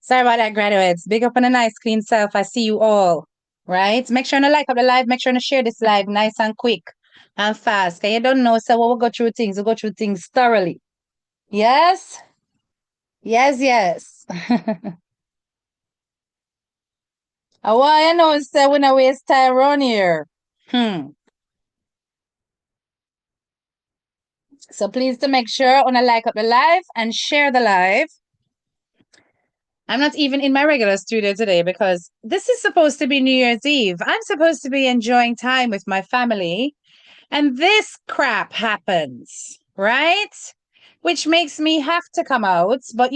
Sorry about that, graduates. Big up on a nice, clean self. I see you all, right? Make sure to like up the live. Make sure to share this live nice and quick and fast. Okay, you don't know, so we'll go through things. We'll go through things thoroughly. Yes? Yes, yes. I know, so we don't waste time around here. So please to make sure on a like up the live and share the live. I'm not even in my regular studio today because this is supposed to be New Year's Eve. I'm supposed to be enjoying time with my family, and this crap happens, right? Which makes me have to come out. But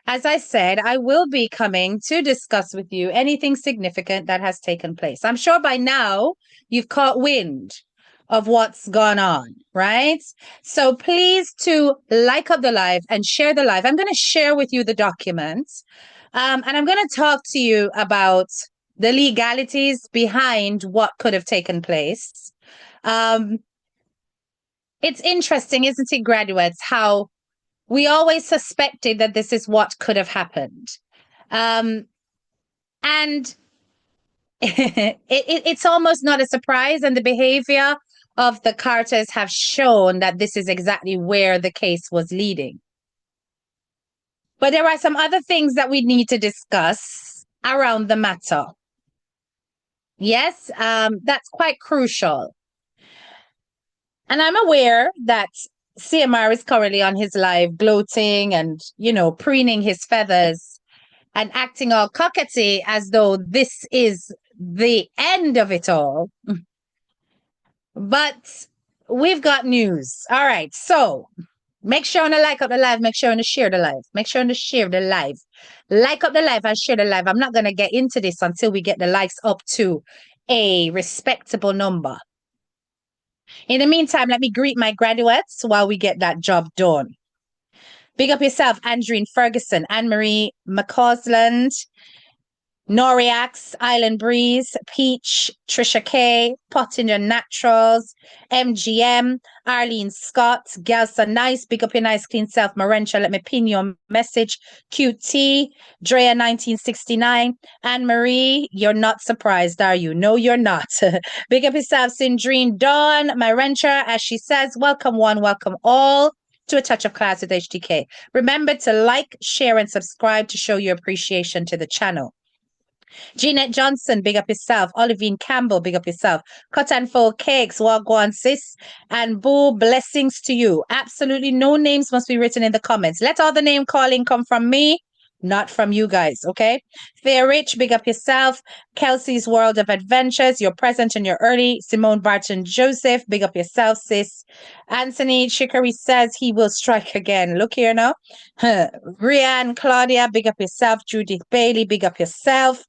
as I said, I will be coming to discuss with you anything significant that has taken place. I'm sure by now you've caught wind of what's gone on, right? So please to like up the live and share the live. I'm going to share with you the documents, and I'm going to talk to you about the legalities behind what could have taken place. It's interesting, isn't it, graduates, how we always suspected that this is what could have happened. And it's almost not a surprise. And the behavior of the Carters have shown that this is exactly where the case was leading. But there are some other things that we need to discuss around the matter. Yes, that's quite crucial. And I'm aware that CMR is currently on his live gloating and, preening his feathers and acting all cockety as though this is the end of it all. But we've got news. All right. So make sure to like up the live. Make sure to share the live. Make sure to share the live. Like up the live and share the live. I'm not going to get into this until we get the likes up to a respectable number. In the meantime, let me greet my graduates while we get that job done. Big up yourself, Andreen Ferguson, Anne-Marie McCausland, Noriax, Island Breeze, Peach, Trisha K, Pottinger Naturals, MGM, Arlene Scott, Gelsa Nice, big up your nice clean self, Marencha, let me pin your message, QT, Drea 1969, Anne-Marie, you're not surprised, are you? No, you're not. Big up yourself, Sindrine Dawn, Marencha, as she says, welcome one, welcome all to A Touch of Class with HTK. Remember to like, share, and subscribe to show your appreciation to the channel. Jeanette Johnson, big up yourself. Olivine Campbell, big up yourself. Cut and Fold Cakes, Wagwan Sis. And Boo, blessings to you. Absolutely no names must be written in the comments. Let all the name calling come from me, not from you guys, okay? Fair Rich, big up yourself. Kelsey's World of Adventures, you're present and you're early. Simone Barton Joseph, big up yourself, sis. Anthony Chicory says he will strike again. Look here now. Rianne Claudia, big up yourself. Judith Bailey, big up yourself.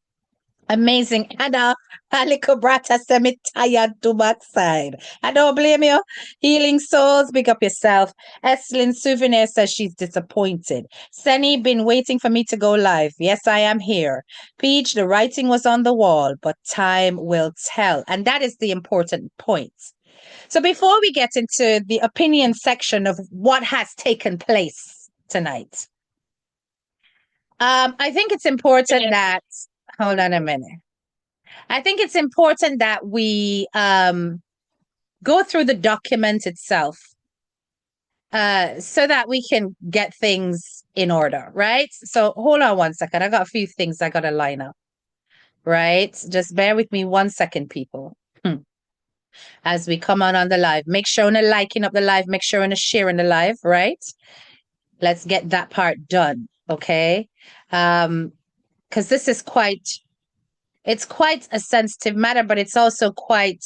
Amazing Anna, Aliko Brata semi tired to backside. I don't blame you. Healing Souls, big up yourself. Eslin Souvenir says she's disappointed. Senny, been waiting for me to go live. Yes, I am here. Peach, the writing was on the wall, but time will tell. And that is the important point. So before we get into the opinion section of what has taken place tonight, I think it's important that hold on a minute. I think it's important that we go through the document itself so that we can get things in order, right? So hold on one second. I got a few things I got to line up, right? Just bear with me 1 second, people. As we come on the live, make sure to liking up the live, make sure to sharing the live, right? Let's get that part done, okay? Because this is it's quite a sensitive matter, but it's also quite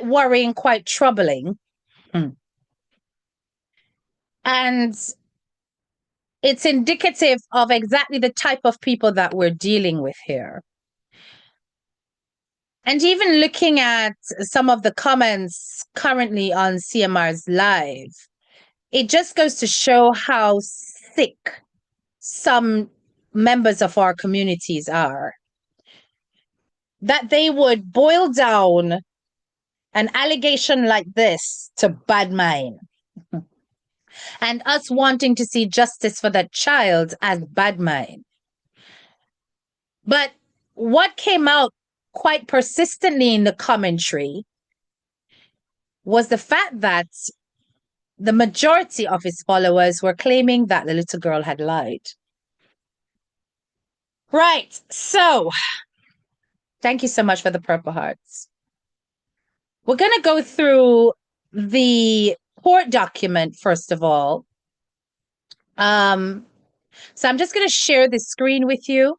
worrying, quite troubling. And it's indicative of exactly the type of people that we're dealing with here. And even looking at some of the comments currently on CMR's live, it just goes to show how sick some members of our communities are. That they would boil down an allegation like this to bad mind. And us wanting to see justice for that child as bad mind. But what came out quite persistently in the commentary was the fact that the majority of his followers were claiming that the little girl had lied. Right. So, thank you so much for the Purple Hearts. We're going to go through the court document, first of all. So I'm just going to share the screen with you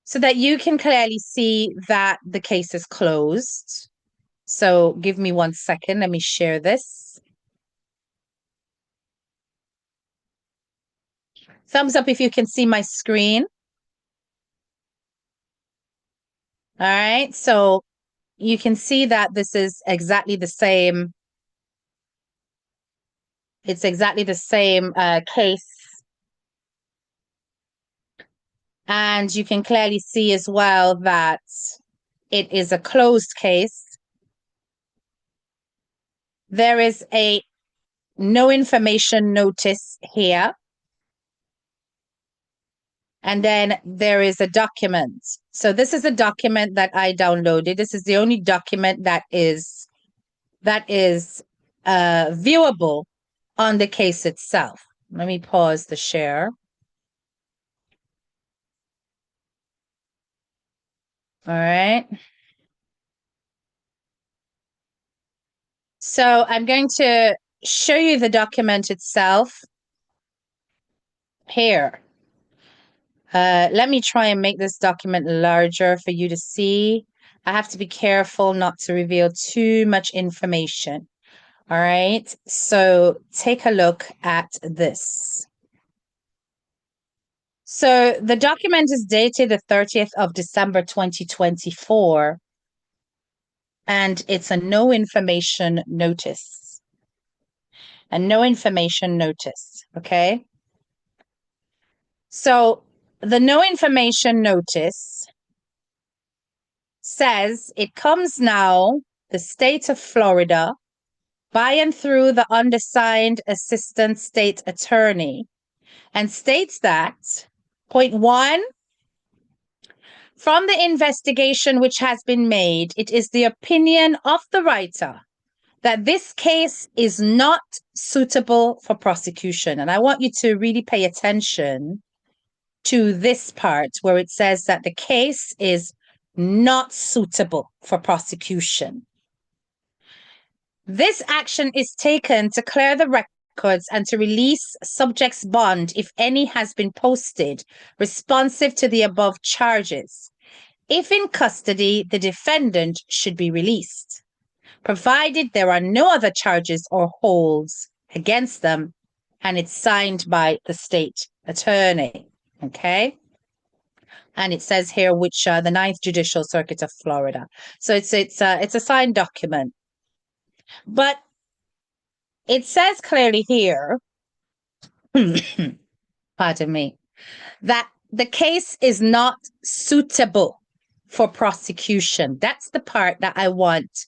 so that you can clearly see that the case is closed. So give me 1 second. Let me share this. Thumbs up if you can see my screen. All right. So you can see that this is exactly the same. It's exactly the same case. And you can clearly see as well that it is a closed case. There is a no information notice here. And then there is a document. So this is a document that I downloaded. This is the only document that is viewable on the case itself. Let me pause the share. All right. So I'm going to show you the document itself here. Let me try and make this document larger for you to see. I have to be careful not to reveal too much information. All right, so take a look at this. So the document is dated the 30th of December 2024, and it's a no information notice. A no information notice, okay? So the no information notice says it comes now, the state of Florida, by and through the undersigned assistant state attorney, and states that, point 1, from the investigation which has been made, it is the opinion of the writer that this case is not suitable for prosecution. And I want you to really pay attention to this part where it says that the case is not suitable for prosecution. This action is taken to clear the records and to release subject's bond, if any has been posted, responsive to the above charges. If in custody, the defendant should be released, provided there are no other charges or holds against them, and it's signed by the state attorney. Okay? And it says here which the 9th Judicial Circuit of Florida. So it's a signed document. But it says clearly here, pardon me, that the case is not suitable for prosecution. That's the part that I want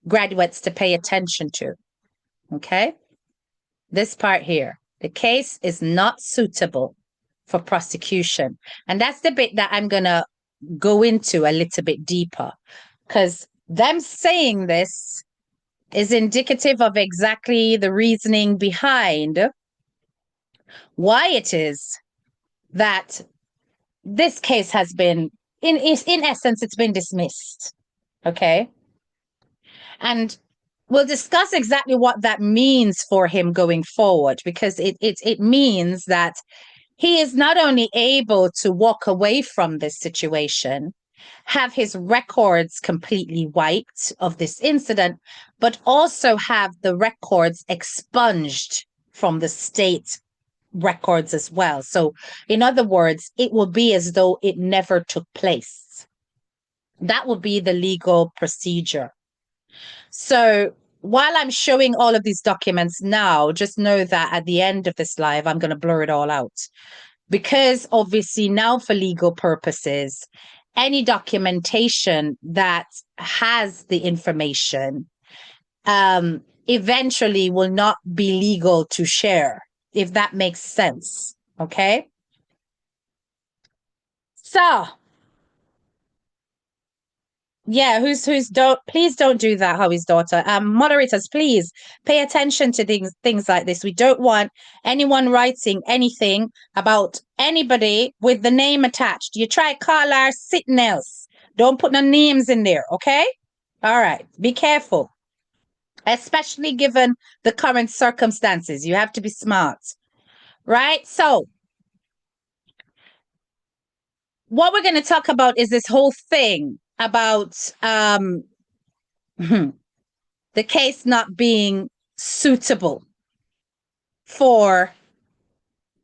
graduates to pay attention to. Okay? This part here. The case is not suitable for prosecution. And that's the bit that I'm going to go into a little bit deeper, because them saying this is indicative of exactly the reasoning behind why it is that this case has been, in essence, it's been dismissed. Okay? And we'll discuss exactly what that means for him going forward, because it means that he is not only able to walk away from this situation, have his records completely wiped of this incident, but also have the records expunged from the state records as well. So in other words, it will be as though it never took place. That would be the legal procedure. So while I'm showing all of these documents now, just know that at the end of this live, I'm going to blur it all out. Because obviously now for legal purposes, any documentation that has the information eventually will not be legal to share, if that makes sense. Okay? So, yeah, who's don't please don't do that, Howie's daughter. Moderators, please pay attention to things like this. We don't want anyone writing anything about anybody with the name attached. You try call our sitting else. Don't put no names in there, okay? All right, be careful. Especially given the current circumstances. You have to be smart. Right? So what we're going to talk about is this whole thing about the case not being suitable for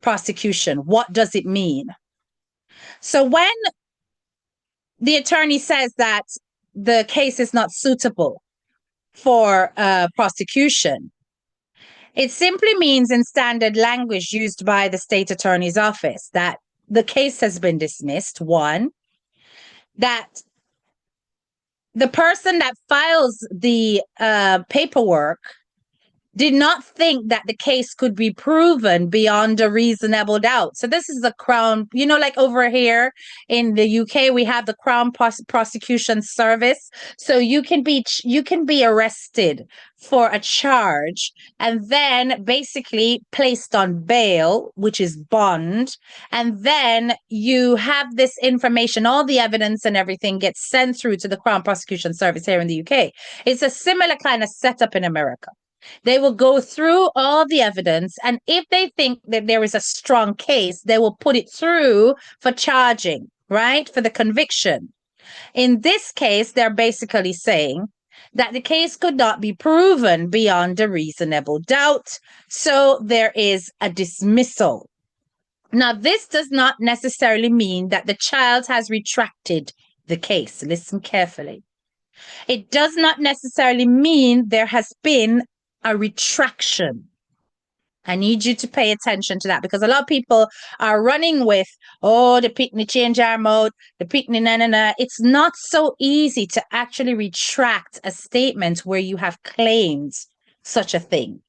prosecution. What does it mean? So when the attorney says that the case is not suitable for prosecution, it simply means in standard language used by the state attorney's office that the case has been dismissed, one, that the person that files the paperwork did not think that the case could be proven beyond a reasonable doubt. So this is the Crown, like over here in the UK, we have the Crown Prosecution Service. So you can be arrested for a charge and then basically placed on bail, which is bond. And then you have this information, all the evidence and everything gets sent through to the Crown Prosecution Service here in the UK. It's a similar kind of setup in America. They will go through all the evidence, and if they think that there is a strong case, they will put it through for charging, right? For the conviction. In this case, they're basically saying that the case could not be proven beyond a reasonable doubt, so there is a dismissal. Now, this does not necessarily mean that the child has retracted the case. Listen carefully. It does not necessarily mean there has been a retraction. I need you to pay attention to that because a lot of people are running with, the picnic change our mode, the picnic na. It's not so easy to actually retract a statement where you have claimed such a thing.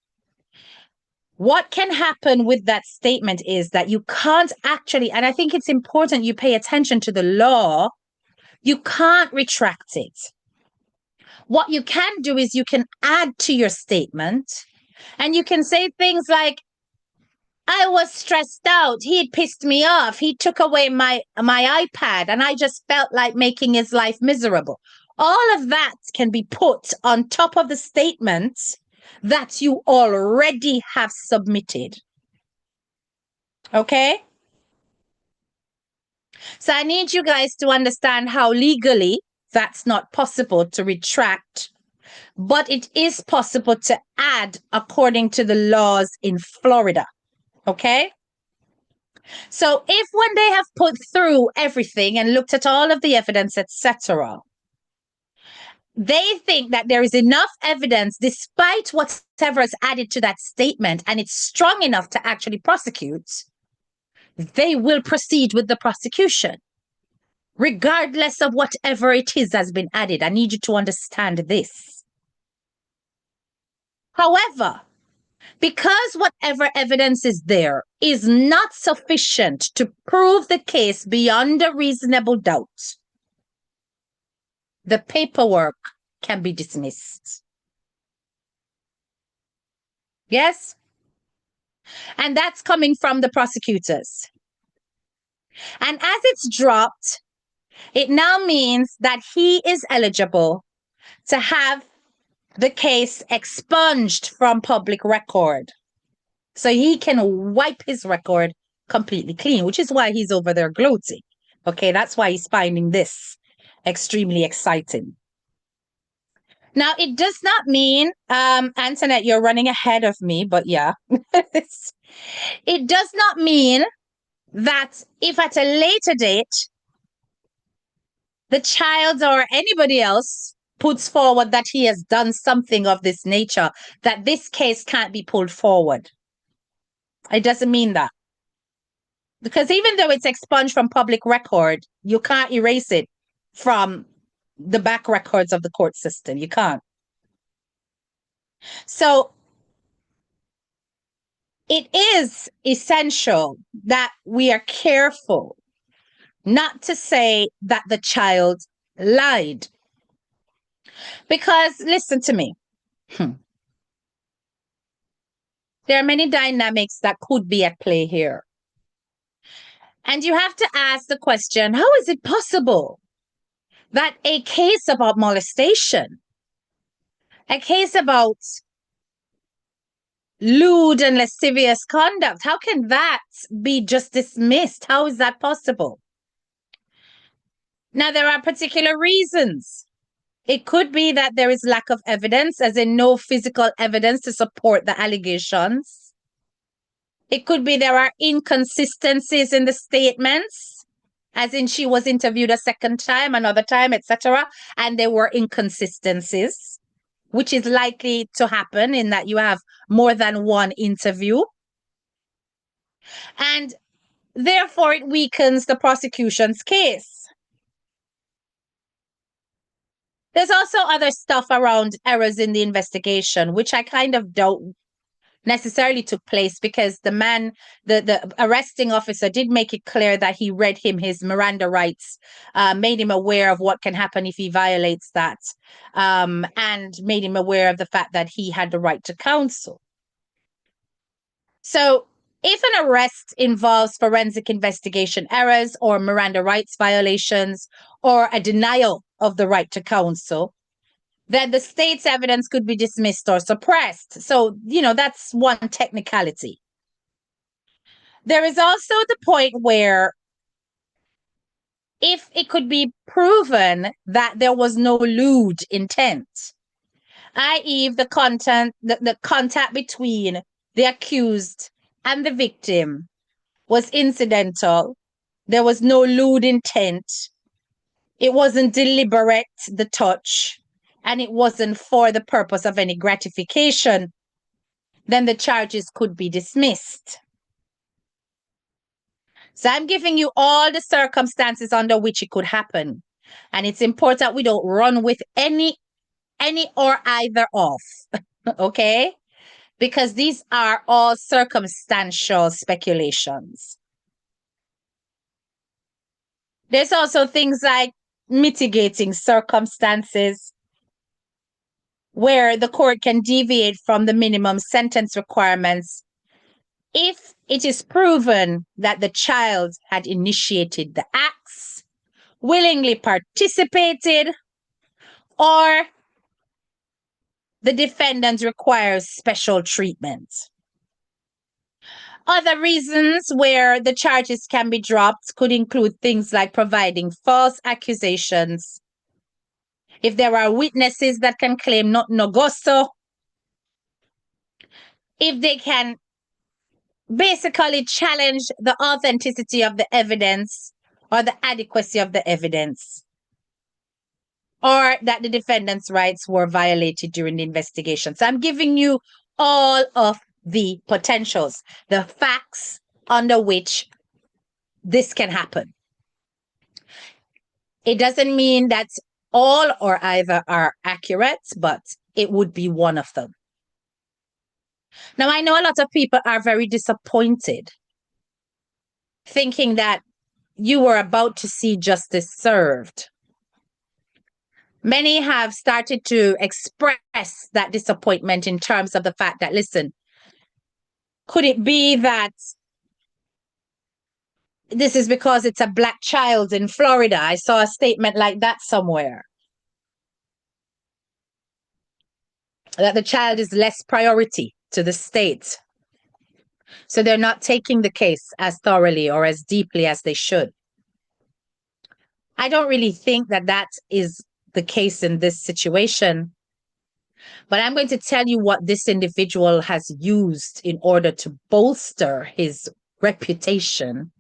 What can happen with that statement is that you can't actually, and I think it's important you pay attention to the law, you can't retract it. What you can do is you can add to your statement and you can say things like, I was stressed out. He pissed me off. He took away my iPad and I just felt like making his life miserable. All of that can be put on top of the statement that you already have submitted. Okay? So I need you guys to understand how legally that's not possible to retract, but it is possible to add according to the laws in Florida. Okay? So if when they have put through everything and looked at all of the evidence, etc., they think that there is enough evidence despite whatever is added to that statement and it's strong enough to actually prosecute, they will proceed with the prosecution. Regardless of whatever it is has been added. I need you to understand this. However, because whatever evidence is there is not sufficient to prove the case beyond a reasonable doubt, the paperwork can be dismissed. Yes? And that's coming from the prosecutors. And as it's dropped, it now means that he is eligible to have the case expunged from public record. So he can wipe his record completely clean, which is why he's over there gloating. Okay, that's why he's finding this extremely exciting. Now, it does not mean, Antoinette, you're running ahead of me, but yeah. It does not mean that if at a later date, the child or anybody else puts forward that he has done something of this nature, that this case can't be pulled forward. It doesn't mean that. Because even though it's expunged from public record, you can't erase it from the back records of the court system. You can't. So it is essential that we are careful not to say that the child lied. Because listen to me. There are many dynamics that could be at play here. And you have to ask the question, how is it possible that a case about molestation, a case about lewd and lascivious conduct, how can that be just dismissed? How is that possible? Now, there are particular reasons. It could be that there is lack of evidence, as in no physical evidence to support the allegations. It could be there are inconsistencies in the statements, as in she was interviewed a second time, another time, etc., and there were inconsistencies, which is likely to happen in that you have more than one interview. And therefore, it weakens the prosecution's case. There's also other stuff around errors in the investigation, which I kind of don't necessarily took place, because the man, the arresting officer did make it clear that he read him his Miranda rights, made him aware of what can happen if he violates that, and made him aware of the fact that he had the right to counsel. So if an arrest involves forensic investigation errors or Miranda rights violations or a denial of the right to counsel, then the state's evidence could be dismissed or suppressed. So, that's one technicality. There is also the point where if it could be proven that there was no lewd intent, i.e. the contact between the accused and the victim was incidental, there was no lewd intent, it wasn't deliberate, the touch, and it wasn't for the purpose of any gratification, then the charges could be dismissed. So I'm giving you all the circumstances under which it could happen. And it's important we don't run with any or either of, okay? Because these are all circumstantial speculations. There's also things like mitigating circumstances, where the court can deviate from the minimum sentence requirements if it is proven that the child had initiated the acts, willingly participated, or the defendant requires special treatment. Other reasons where the charges can be dropped could include things like providing false accusations, if there are witnesses that can claim not no gusto, if they can basically challenge the authenticity of the evidence or the adequacy of the evidence, or that the defendant's rights were violated during the investigation. So I'm giving you all of the potentials, the facts under which this can happen. It doesn't mean that all or either are accurate, but it would be one of them. Now, I know a lot of people are very disappointed, thinking that you were about to see justice served. Many have started to express that disappointment in terms of the fact that, listen, could it be that this is because it's a Black child in Florida? I saw a statement like that somewhere, that the child is less priority to the state. So they're not taking the case as thoroughly or as deeply as they should. I don't really think that that is the case in this situation. But I'm going to tell you what this individual has used in order to bolster his reputation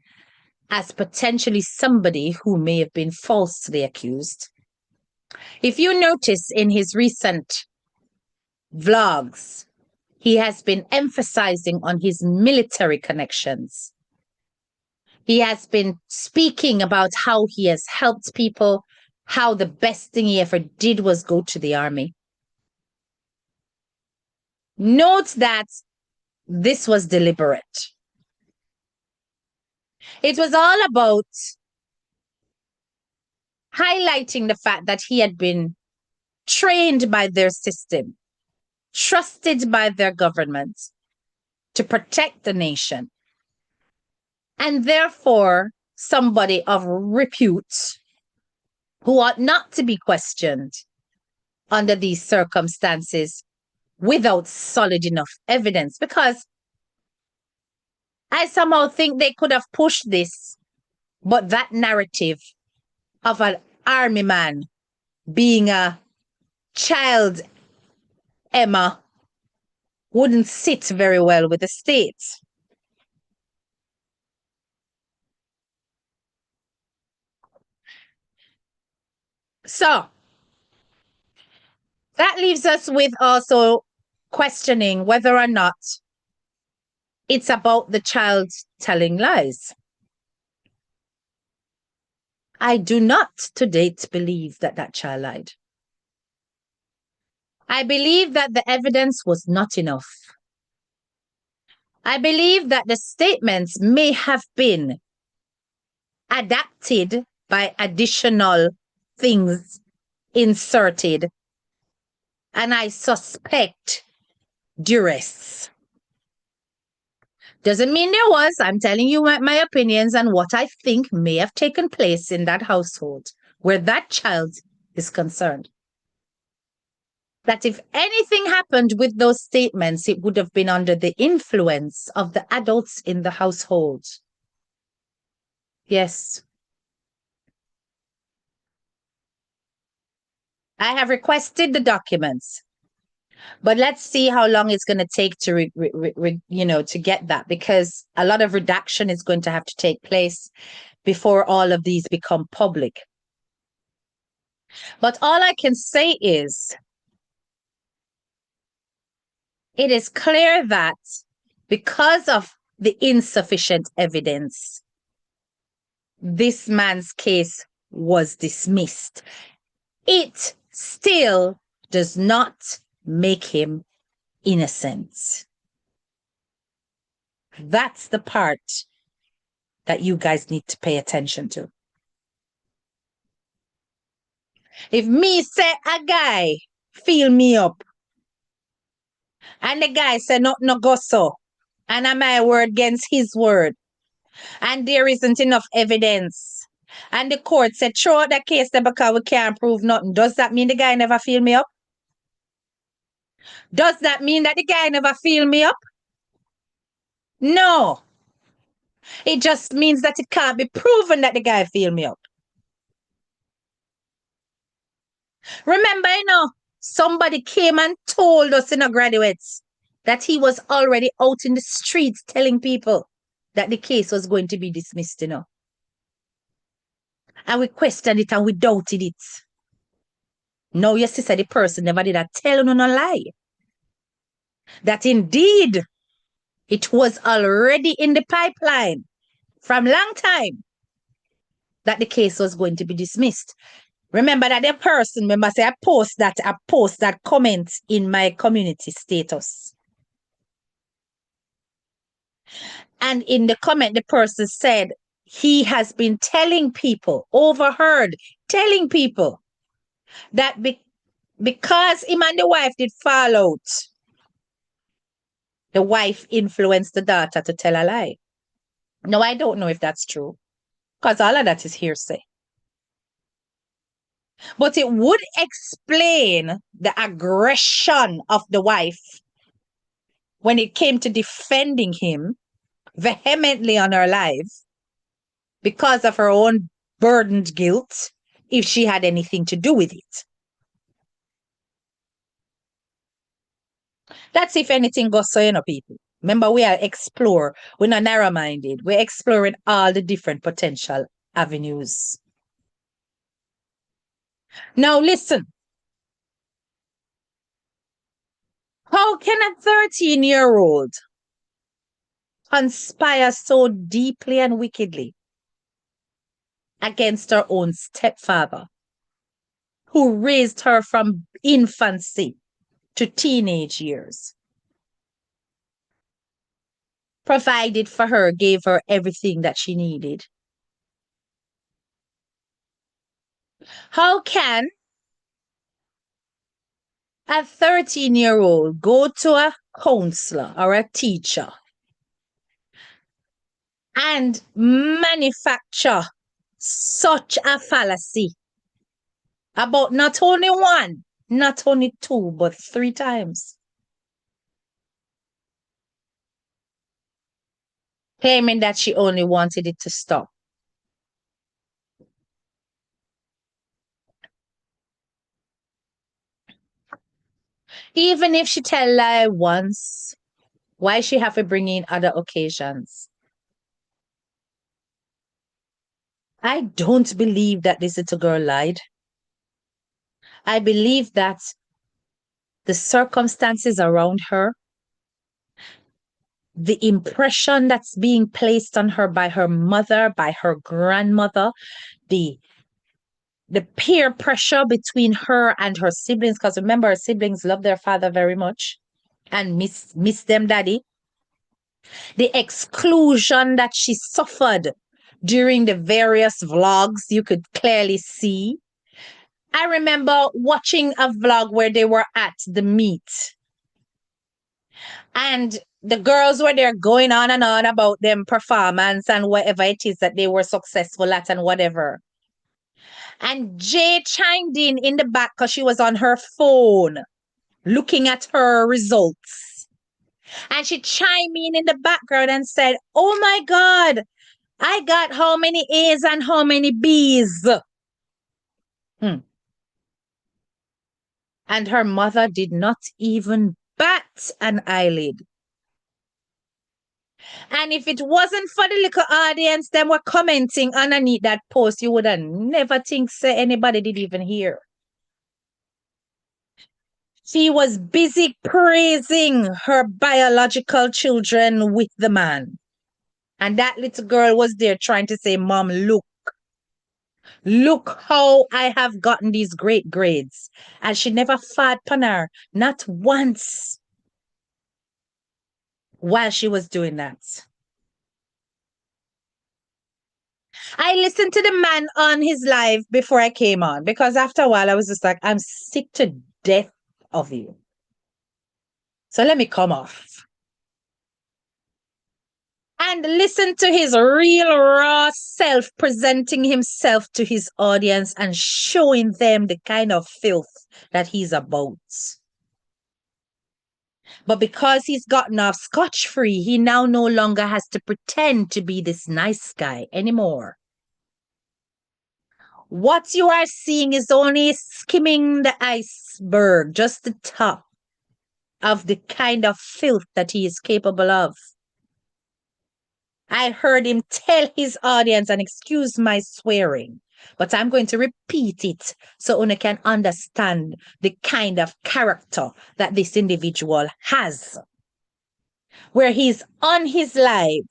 as potentially somebody who may have been falsely accused. If you notice in his recent vlogs, he has been emphasizing on his military connections. He has been speaking about how he has helped people, how the best thing he ever did was go to the army. Note that this was deliberate. It was all about highlighting the fact that he had been trained by their system, trusted by their government to protect the nation, and therefore somebody of repute who ought not to be questioned under these circumstances without solid enough evidence. Because I somehow think they could have pushed this, but that narrative of an army man being a child Emma wouldn't sit very well with the state. So that leaves us with also questioning whether or not it's about the child telling lies. I do not to date believe that that child lied. I believe that the evidence was not enough. I believe that the statements may have been adapted by additional things inserted, and I suspect duress. Doesn't mean there was. I'm telling you my opinions and what I think may have taken place in that household where that child is concerned. That if anything happened with those statements, it would have been under the influence of the adults in the household. Yes. I have requested the documents, but let's see how long it's going to take to, to get that, because a lot of redaction is going to have to take place before all of these become public. But all I can say is, it is clear that because of the insufficient evidence, this man's case was dismissed. It still does not make him innocent. That's the part that you guys need to pay attention to. If me say a guy fill me up, and the guy say no go so, and am my word against his word, and there isn't enough evidence, and the court said throw out the case there because we can't prove nothing, does that mean the guy never fill me up? Does that mean that the guy never fill me up? No. It just means that it can't be proven that the guy filled me up. Remember, somebody came and told us in our graduates that he was already out in the streets telling people that the case was going to be dismissed, And we questioned it and we doubted it. No, your sister, the person never did that. Tell no lie. That indeed, it was already in the pipeline from long time that the case was going to be dismissed. Remember that the person, remember say I post that comment in my community status. And in the comment, the person said he has been telling people, telling people that because him and the wife did fall out, the wife influenced the daughter to tell a lie. No, I don't know if that's true, because all of that is hearsay. But it would explain the aggression of the wife when it came to defending him vehemently on her life because of her own burdened guilt, if she had anything to do with it. That's if anything goes so, people. Remember, we are explore. We're not narrow-minded. We're exploring all the different potential avenues. Now, listen. How can a 13-year-old conspire so deeply and wickedly against her own stepfather, who raised her from infancy to teenage years, provided for her, gave her everything that she needed? How can a 13-year-old go to a counselor or a teacher and manufacture such a fallacy about not only one, not only two, but 3 times, claiming that she only wanted it to stop? Even if she tell lie once, why she have to bring in other occasions? I don't believe that this little girl lied. I believe that the circumstances around her, the impression that's being placed on her by her mother, by her grandmother, the peer pressure between her and her siblings, because remember, her siblings love their father very much and miss them daddy. The exclusion that she suffered during the various vlogs, you could clearly see. I remember watching a vlog where they were at the meet and the girls were there going on and on about them performance and whatever it is that they were successful at and whatever. And Jay chimed in the back because she was on her phone looking at her results. And she chimed in the background and said, "Oh my God, I got how many A's and how many B's?" And her mother did not even bat an eyelid. And if it wasn't for the little audience, them were commenting underneath that post, you would have never think say anybody did even hear. She was busy praising her biological children with the man. And that little girl was there trying to say, "Mom, look how I have gotten these great grades." And she never fought Panar, not once, while she was doing that. I listened to the man on his live before I came on because after a while I was just like, I'm sick to death of you. So let me come off and listen to his real raw self, presenting himself to his audience and showing them the kind of filth that he's about. But because he's gotten off scotch-free, he now no longer has to pretend to be this nice guy anymore. What you are seeing is only skimming the iceberg, just the top of the kind of filth that he is capable of. I heard him tell his audience, and excuse my swearing, but I'm going to repeat it so one can understand the kind of character that this individual has. Where he's on his live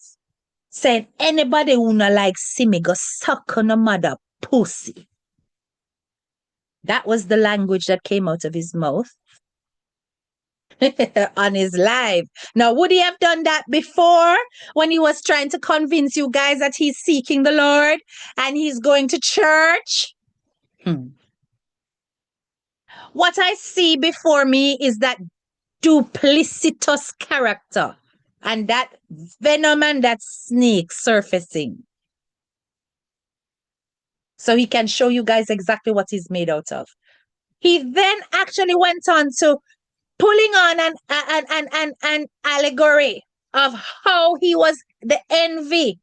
saying, "Anybody who not like see me go suck on a mother pussy." That was the language that came out of his mouth on his live. Now, would he have done that before when he was trying to convince you guys that he's seeking the Lord and he's going to church? What I see before me is that duplicitous character and that venom and that snake surfacing. So he can show you guys exactly what he's made out of. He then actually went on to pulling on an allegory of how he was the envy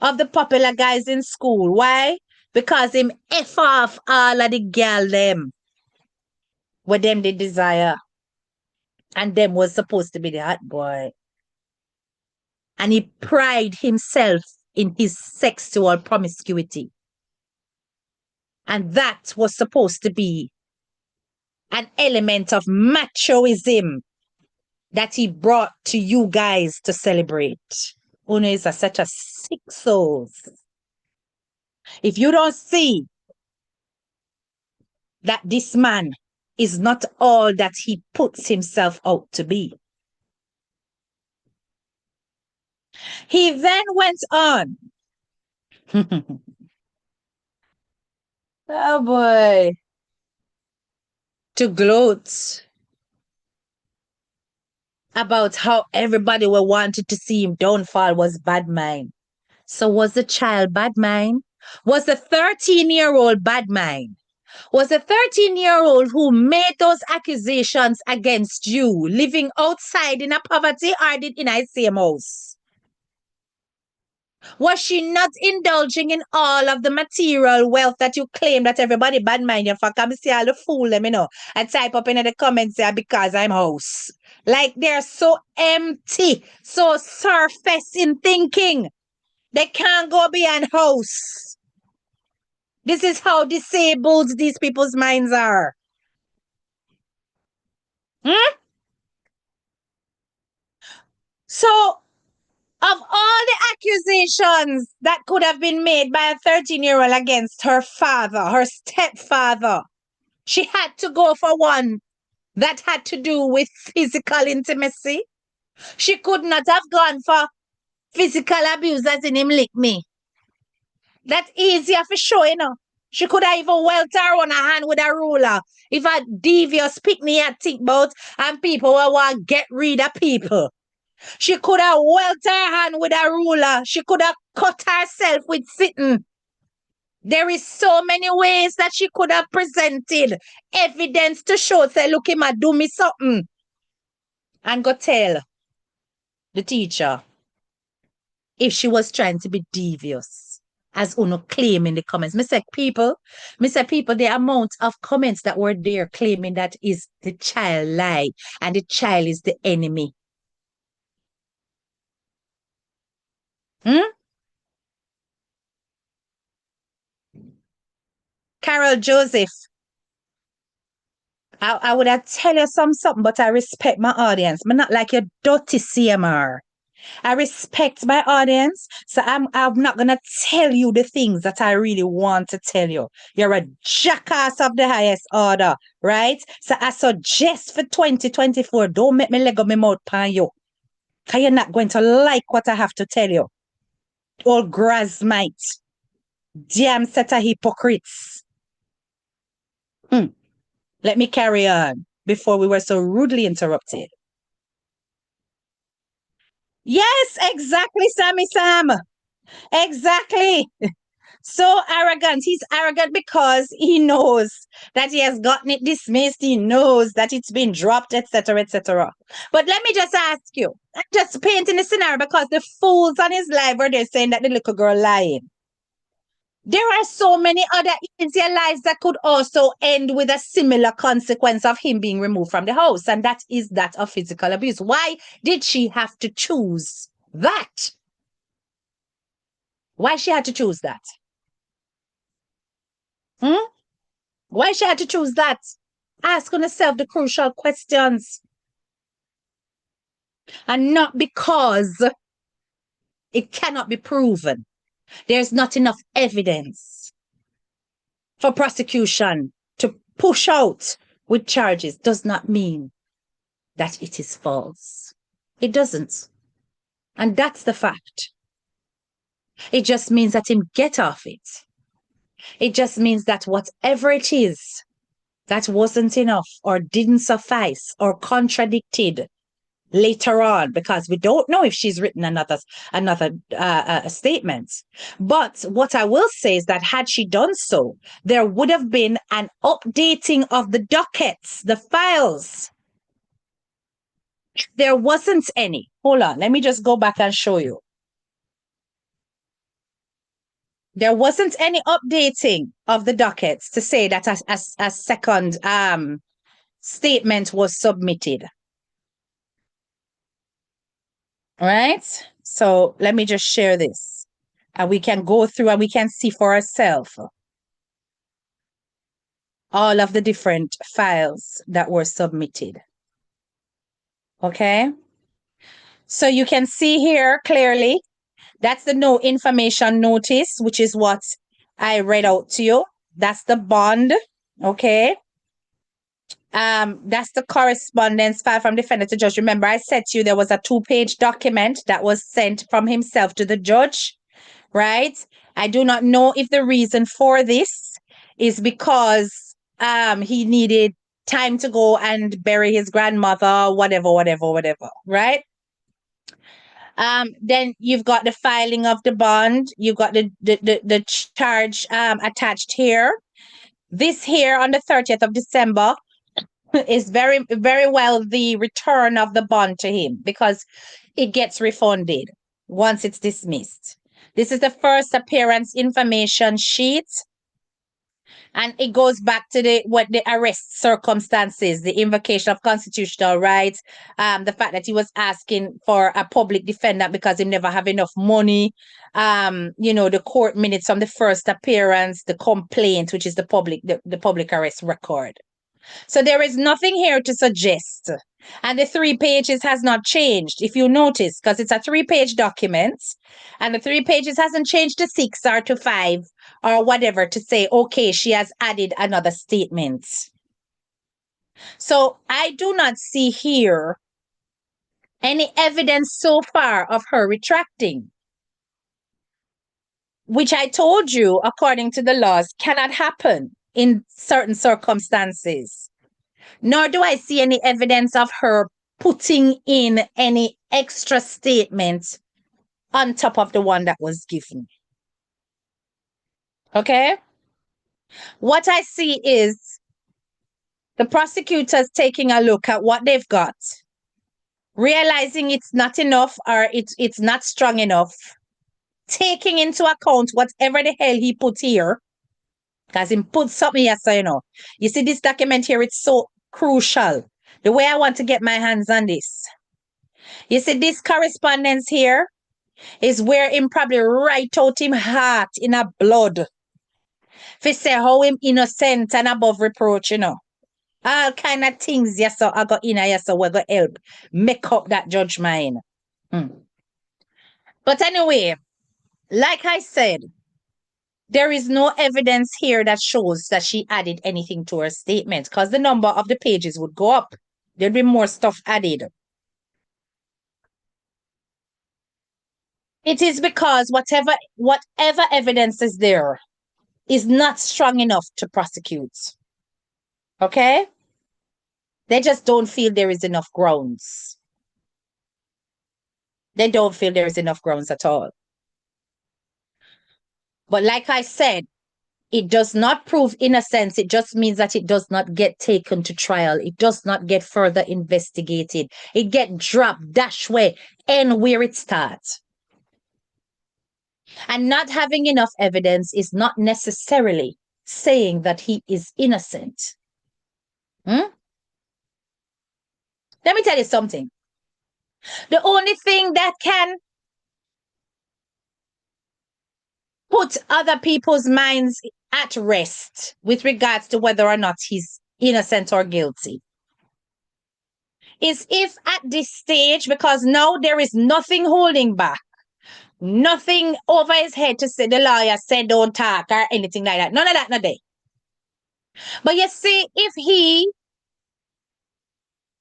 of the popular guys in school. Why? Because him F off all of the girl them. What them they desire. And them was supposed to be the hot boy. and he prided himself in his sexual promiscuity. And that was supposed to be an element of machoism that he brought to you guys to celebrate. Uno is such a sick soul. If you don't see that this man is not all that he puts himself out to be. He then went on. Oh boy. To gloat about how everybody were wanted to see him downfall was bad mind. So was the child bad mind? Was the 13-year-old bad mind? Was the 13-year-old who made those accusations against you living outside in a poverty or did in a same house? Was she not indulging in all of the material wealth that you claim that everybody bad mind you for? Come see all the fool them, and type up in the comments there because I'm house. Like they're so empty, so surface in thinking. They can't go beyond house. This is how disabled these people's minds are. So, of all the accusations that could have been made by a 13-year-old against her father, her stepfather, she had to go for one that had to do with physical intimacy. She could not have gone for physical abuse as in him lick me. That's easier for sure, She could have even welt her on her hand with a ruler. If a devious picnic had think about and people will want to get rid of people. She could have welt her hand with a ruler. She could have cut herself with sitting. There is so many ways that she could have presented evidence to show, say, look, him a do me something. And go tell the teacher if she was trying to be devious, as Uno claim in the comments. Me say people, the amount of comments that were there claiming that is the child lie and the child is the enemy. Carol Joseph, I would have tell you something, but I respect my audience. I'm not like your dirty CMR. I respect my audience, so I'm not gonna tell you the things that I really want to tell you. You're a jackass of the highest order, right? So I suggest for 2024, don't make me leg up my mouth pan you. Because you're not going to like what I have to tell you. All grasmite. Damn set of hypocrites. Let me carry on before we were so rudely interrupted. Yes, exactly, Sammy Sam. Exactly. So arrogant. He's arrogant because he knows that he has gotten it dismissed. He knows that it's been dropped, etc., etc. But let me just ask you, I'm just painting the scenario because the fools on his live were there saying that the little girl lying. There are so many other easier lives that could also end with a similar consequence of him being removed from the house, and that is that of physical abuse. Why did she have to choose that? Why she had to choose that? Why she had to choose that? Ask yourself the crucial questions. And not because it cannot be proven. There's not enough evidence for prosecution to push out with charges does not mean that it is false. It doesn't. And that's the fact. It just means that him get off it. It just means that whatever it is that wasn't enough or didn't suffice or contradicted later on, because we don't know if she's written another statement. But what I will say is that had she done so, there would have been an updating of the dockets, the files. There wasn't any. Hold on, let me just go back and show you. There wasn't any updating of the dockets to say that a second statement was submitted. Right? So let me just share this. And we can go through and we can see for ourselves all of the different files that were submitted. Okay? So you can see here clearly, that's the no information notice, which is what I read out to you. That's the bond. Okay? That's the correspondence file from defendant to judge. Remember, I said to you there was a 2-page document that was sent from himself to the judge, right? I do not know if the reason for this is because he needed time to go and bury his grandmother, whatever, right? Then you've got the filing of the bond. You've got the charge attached here. This here on the 30th of December is very, very well the return of the bond to him because it gets refunded once it's dismissed. This is the first appearance information sheet. And it goes back to the arrest circumstances, the invocation of constitutional rights, the fact that he was asking for a public defender because he never have enough money, the court minutes from the first appearance, the complaint, which is the public arrest record. So there is nothing here to suggest. And the 3 pages has not changed, if you notice, because it's a 3-page document. And the 3 pages hasn't changed to 6 or to 5 or whatever to say, okay, she has added another statement. So I do not see here any evidence so far of her retracting, which I told you, according to the laws, cannot happen in certain circumstances. Nor do I see any evidence of her putting in any extra statement on top of the one that was given. Okay? What I see is the prosecutors taking a look at what they've got, realizing it's not enough or it's not strong enough, taking into account whatever the hell he put here, because he put something here, so you see this document here, it's so crucial. The way I want to get my hands on this. You see this correspondence here is where him probably write out him heart in a blood. If say how him innocent and above reproach, All kind of things, yes, so I got in here, yes, so we're going to help make up that judge mind. But anyway, like I said, there is no evidence here that shows that she added anything to her statement because the number of the pages would go up. There'd be more stuff added. It is because whatever evidence is there is not strong enough to prosecute. Okay? They just don't feel there is enough grounds. They don't feel there is enough grounds at all. But like I said, it does not prove innocence. It just means that it does not get taken to trial. It does not get further investigated. It get dropped, dash way, and where it starts. And not having enough evidence is not necessarily saying that he is innocent. Let me tell you something. The only thing that can put other people's minds at rest with regards to whether or not he's innocent or guilty is if at this stage, because now there is nothing holding back, nothing over his head to say the lawyer said don't talk or anything like that. None of that, no day. But you see, if he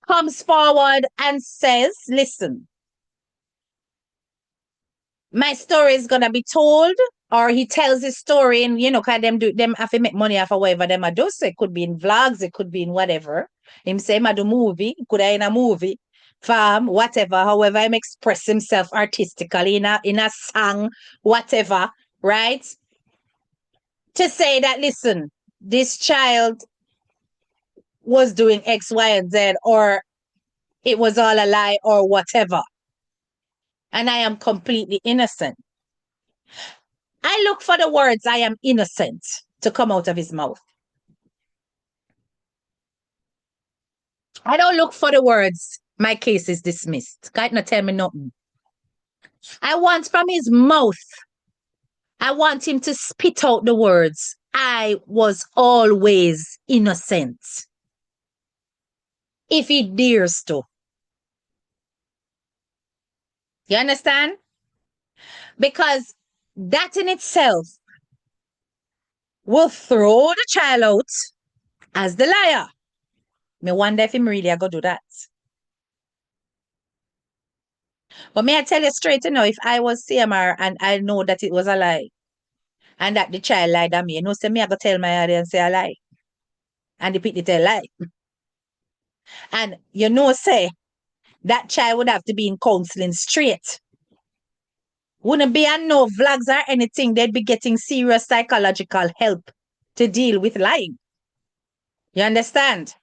comes forward and says, listen, my story is gonna be told, or he tells his story and cause them have to make money off of whatever them I do. So it could be in vlogs, it could be in whatever. Him say I do movie, could I in a movie, farm, whatever, however him express himself artistically in a song, whatever, right? To say that listen, this child was doing X, Y, and Z, or it was all a lie, or whatever. And I am completely innocent. I look for the words I am innocent to come out of his mouth. I don't look for the words my case is dismissed. Can't not tell me nothing. I want from his mouth, I want him to spit out the words, I was always innocent. If he dares to. You understand? Because that in itself will throw the child out as the liar. Me wonder if him really are going to do that. But may I tell you straight, if I was CMR and I know that it was a lie and that the child lied on me, say me I go tell my audience say a lie. And the people tell lie. And say that child would have to be in counseling straight. Wouldn't be on no vlogs or anything. They'd be getting serious psychological help to deal with lying. You understand?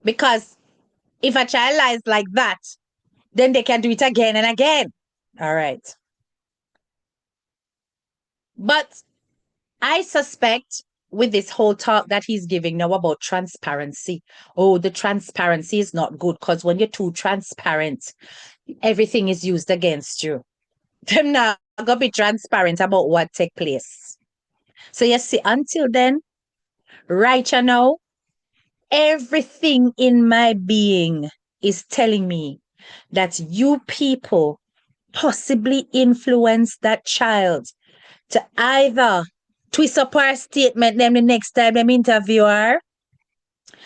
Because if a child lies like that, then they can do it again and again. All right. But I suspect with this whole talk that he's giving now about transparency, the transparency is not good because when you're too transparent, everything is used against you. Them not gonna be transparent about what take place. So you see, until then, right now, everything in my being is telling me that you people possibly influence that child to either twist up our statement them the next time them interview her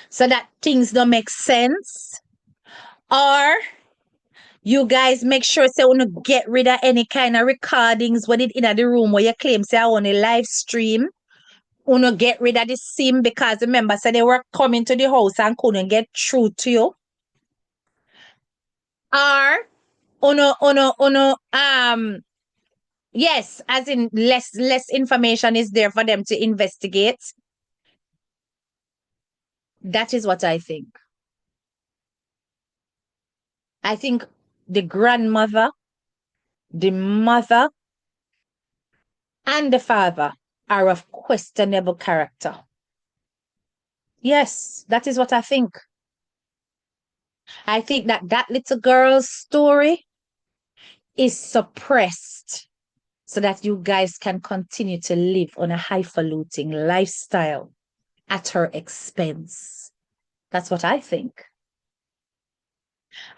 so that things don't make sense, or you guys make sure say you don't get rid of any kind of recordings when it in the room where you claim say I want a live stream. You don't get rid of the SIM because remember say they were coming to the house and couldn't get through to you. Or yes, as in less information is there for them to investigate. That is what I think. I think the grandmother, the mother, and the father are of questionable character. Yes, that is what I think. I think that little girl's story is suppressed so that you guys can continue to live on a highfalutin lifestyle at her expense. That's what I think.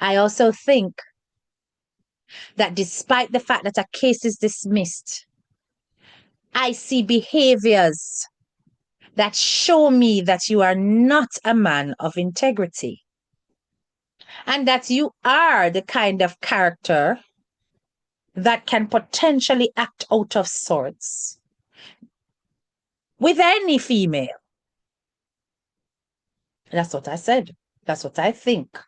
I also think that despite the fact that a case is dismissed, I see behaviors that show me that you are not a man of integrity and that you are the kind of character that can potentially act out of sorts with any female. That's what I said. That's what I think.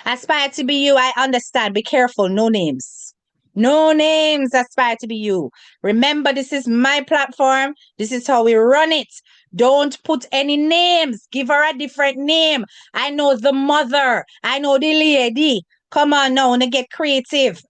Aspire to be you, I understand. Be careful. No names. No names aspire to be you. Remember, this is my platform. This is how we run it. Don't put any names. Give her a different name. I know the mother. I know the lady. Come on now, and get creative.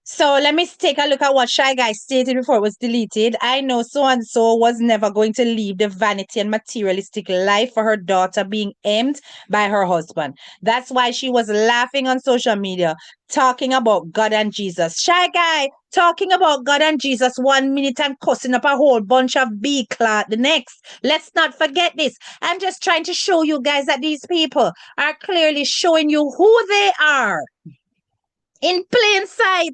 So let me take a look at what Shy Guy stated before it was deleted. I know so-and-so was never going to leave the vanity and materialistic life for her daughter being aimed by her husband. That's why she was laughing on social media, talking about God and Jesus. Shy Guy talking about God and Jesus 1 minute and cussing up a whole bunch of B-clot the next. Let's not forget this. I'm just trying to show you guys that these people are clearly showing you who they are. In plain sight.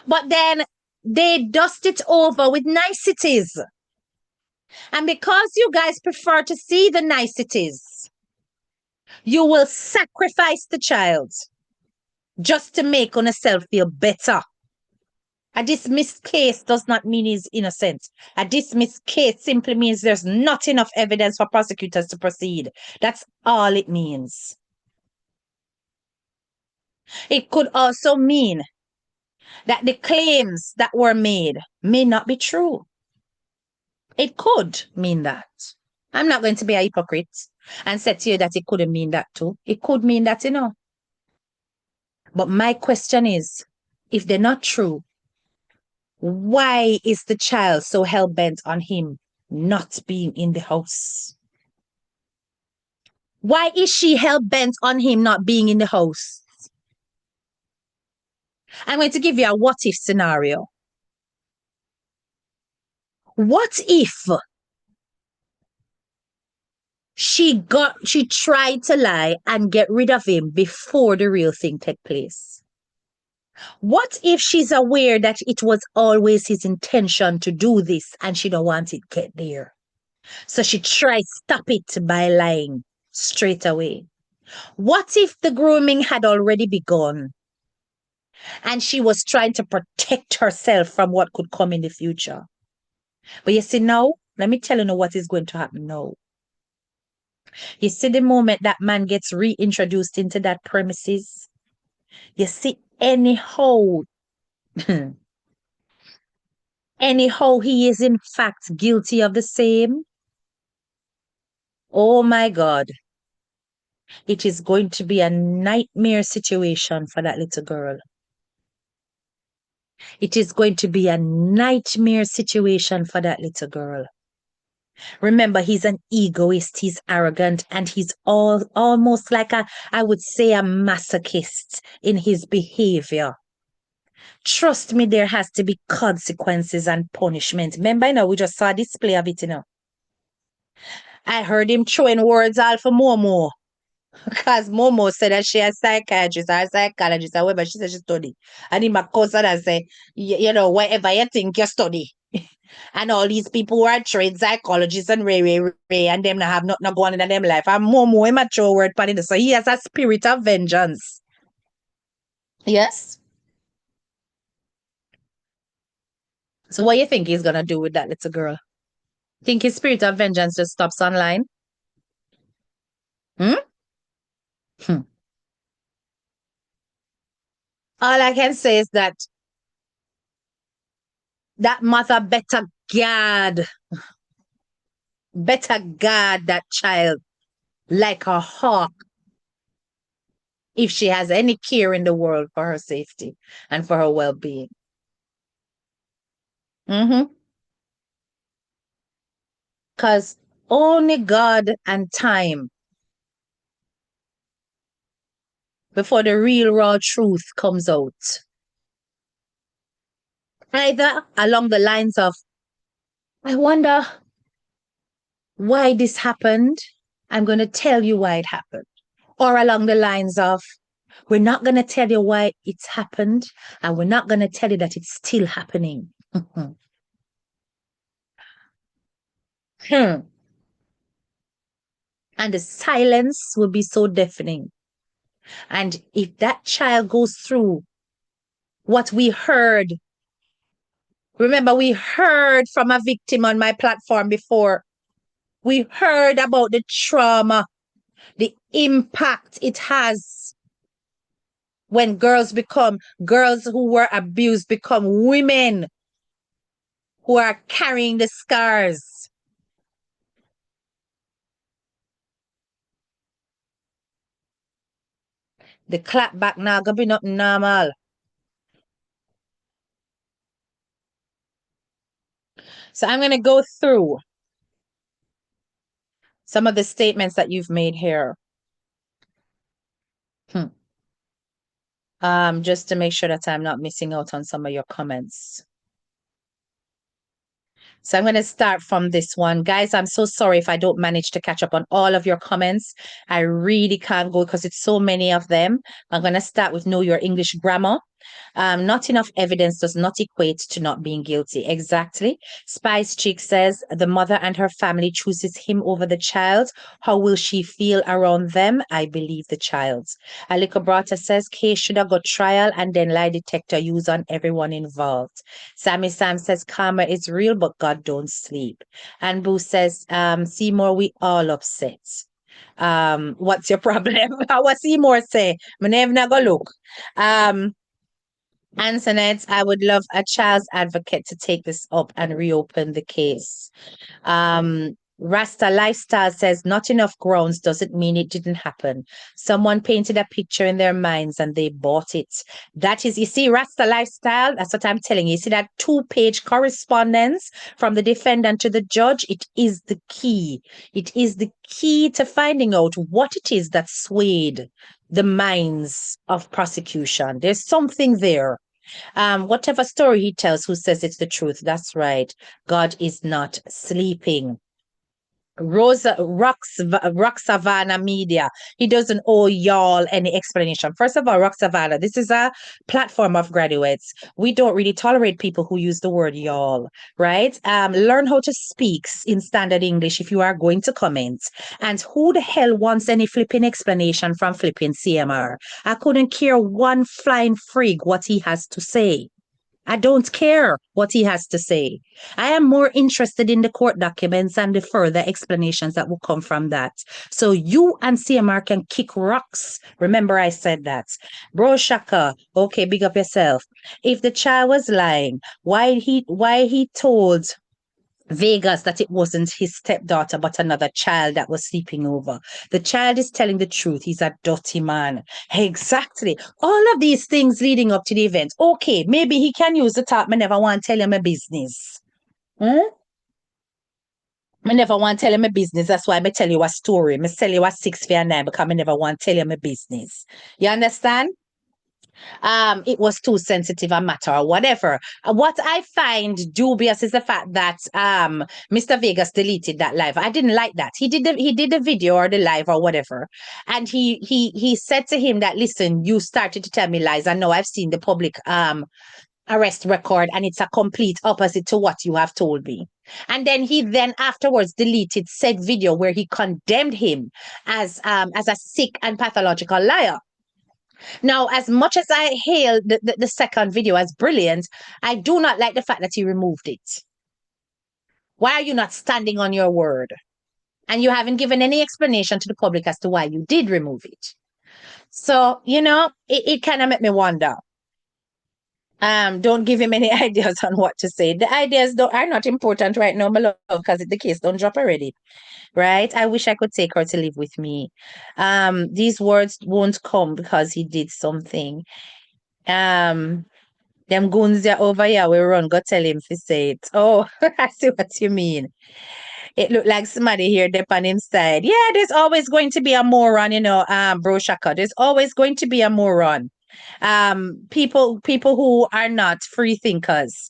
But then they dust it over with niceties. And because you guys prefer to see the niceties, you will sacrifice the child just to make yourself feel better. A dismissed case does not mean he's innocent. A dismissed case simply means there's not enough evidence for prosecutors to proceed. That's all it means. It could also mean that the claims that were made may not be true. It could mean that. I'm not going to be a hypocrite and say to you that it couldn't mean that too. It could mean that, But my question is, if they're not true, why is the child so hell-bent on him not being in the house? Why is she hell-bent on him not being in the house? I'm going to give you a what-if scenario. What if she tried to lie and get rid of him before the real thing took place? What if she's aware that it was always his intention to do this and she don't want it get there? So she tries stop it by lying straight away. What if the grooming had already begun and she was trying to protect herself from what could come in the future? But you see now, let me tell you now what is going to happen now. You see the moment that man gets reintroduced into that premises, you see anyhow, anyhow he is in fact guilty of the same. Oh my God. It is going to be a nightmare situation for that little girl. It is going to be a nightmare situation for that little girl. Remember, he's an egoist, he's arrogant, and he's almost like I would say, a masochist in his behavior. Trust me, there has to be consequences and punishment. Remember, you know, we just saw a display of it, you know. I heard him throwing words all for Momo. Because Momo said that she a psychiatrist or a psychologist, however, she said she study. And him a cuss her and say, you know, whatever you think you study. And all these people who are trained psychologists and and them not have nothing going on in them life. And Momo, him a throw word pan it. So he has a spirit of vengeance. Yes? So what you think he's gonna do with that little girl? Think his spirit of vengeance just stops online? Hmm? Hmm. All I can say is that mother better guard that child like a hawk if she has any care in the world for her safety and for her well-being. Because only God and time before the real raw truth comes out. Either along the lines of, I wonder why this happened. I'm going to tell you why it happened. Or along the lines of, we're not going to tell you why it's happened, and we're not going to tell you that it's still happening. And the silence will be so deafening. And if that child goes through what we heard, remember, we heard from a victim on my platform before. We heard about the trauma, the impact it has when girls who were abused become women who are carrying the scars. The clap back now gonna be nothing normal. So I'm gonna go through some of the statements that you've made here. Just to make sure that I'm not missing out on some of your comments. So I'm going to start from this one. Guys, I'm so sorry if I don't manage to catch up on all of your comments. I really can't go because it's so many of them. I'm going to start with Know Your English Grammar. Not enough evidence does not equate to not being guilty. Exactly. Spice Chick says the mother and her family chooses him over the child. How will she feel around them? I believe the child. Aliko Brata says case should have got trial and then lie detector use on everyone involved. Sammy Sam says karma is real, but God don't sleep. And Boo says, Seymour, we all upset. What's your problem? What Seymour say? My name not go look. Antoinette, I would love a child's advocate to take this up and reopen the case. Rasta Lifestyle says not enough grounds doesn't mean it didn't happen. Someone painted a picture in their minds and they bought it. That is, you see, Rasta Lifestyle, that's what I'm telling you. You see that 2-page correspondence from the defendant to the judge? It is the key. It is the key to finding out what it is that swayed the minds of prosecution. There's something there. Whatever story he tells, who says it's the truth? That's right. God is not sleeping. Rock Savannah Media. He doesn't owe y'all any explanation. First of all, Rock Savannah, this is a platform of graduates. We don't really tolerate people who use the word y'all, right? Learn how to speak in standard English if you are going to comment. And who the hell wants any flipping explanation from flipping CMR? I couldn't care one flying frig what he has to say. I don't care what he has to say. I am more interested in the court documents and the further explanations that will come from that. So you and CMR can kick rocks. Remember, I said that. Bro Shaka, okay, big up yourself. If the child was lying, why he told Vegas that it wasn't his stepdaughter, but another child that was sleeping over. The child is telling the truth. He's a dirty man. Exactly. All of these things leading up to the event. Okay, maybe he can use the top. I never want to tell him my business. I never want to tell him my business. That's why I tell you a story. I tell you a 6 for 9 because I never want to tell you my business. You understand? It was too sensitive a matter or whatever. What I find dubious is the fact that Mr. Vegas deleted that live. I didn't like that. He did the video or the live or whatever, and he said to him that, listen, you started to tell me lies. I know I've seen the public arrest record, and it's a complete opposite to what you have told me. And then he afterwards deleted said video where he condemned him as a sick and pathological liar. Now, as much as I hail the second video as brilliant, I do not like the fact that he removed it. Why are you not standing on your word? And you haven't given any explanation to the public as to why you did remove it. So, it kind of made me wonder. Don't give him any ideas on what to say. The ideas are not important right now, my love, because the case don't drop already. Right? I wish I could take her to live with me. These words won't come because he did something. Them goons are over here. We run. Go tell him to say it. Oh, I see what you mean. It looked like somebody here dip on him side. Yeah, there's always going to be a moron, bro Shaka. There's always going to be a moron. People who are not free thinkers,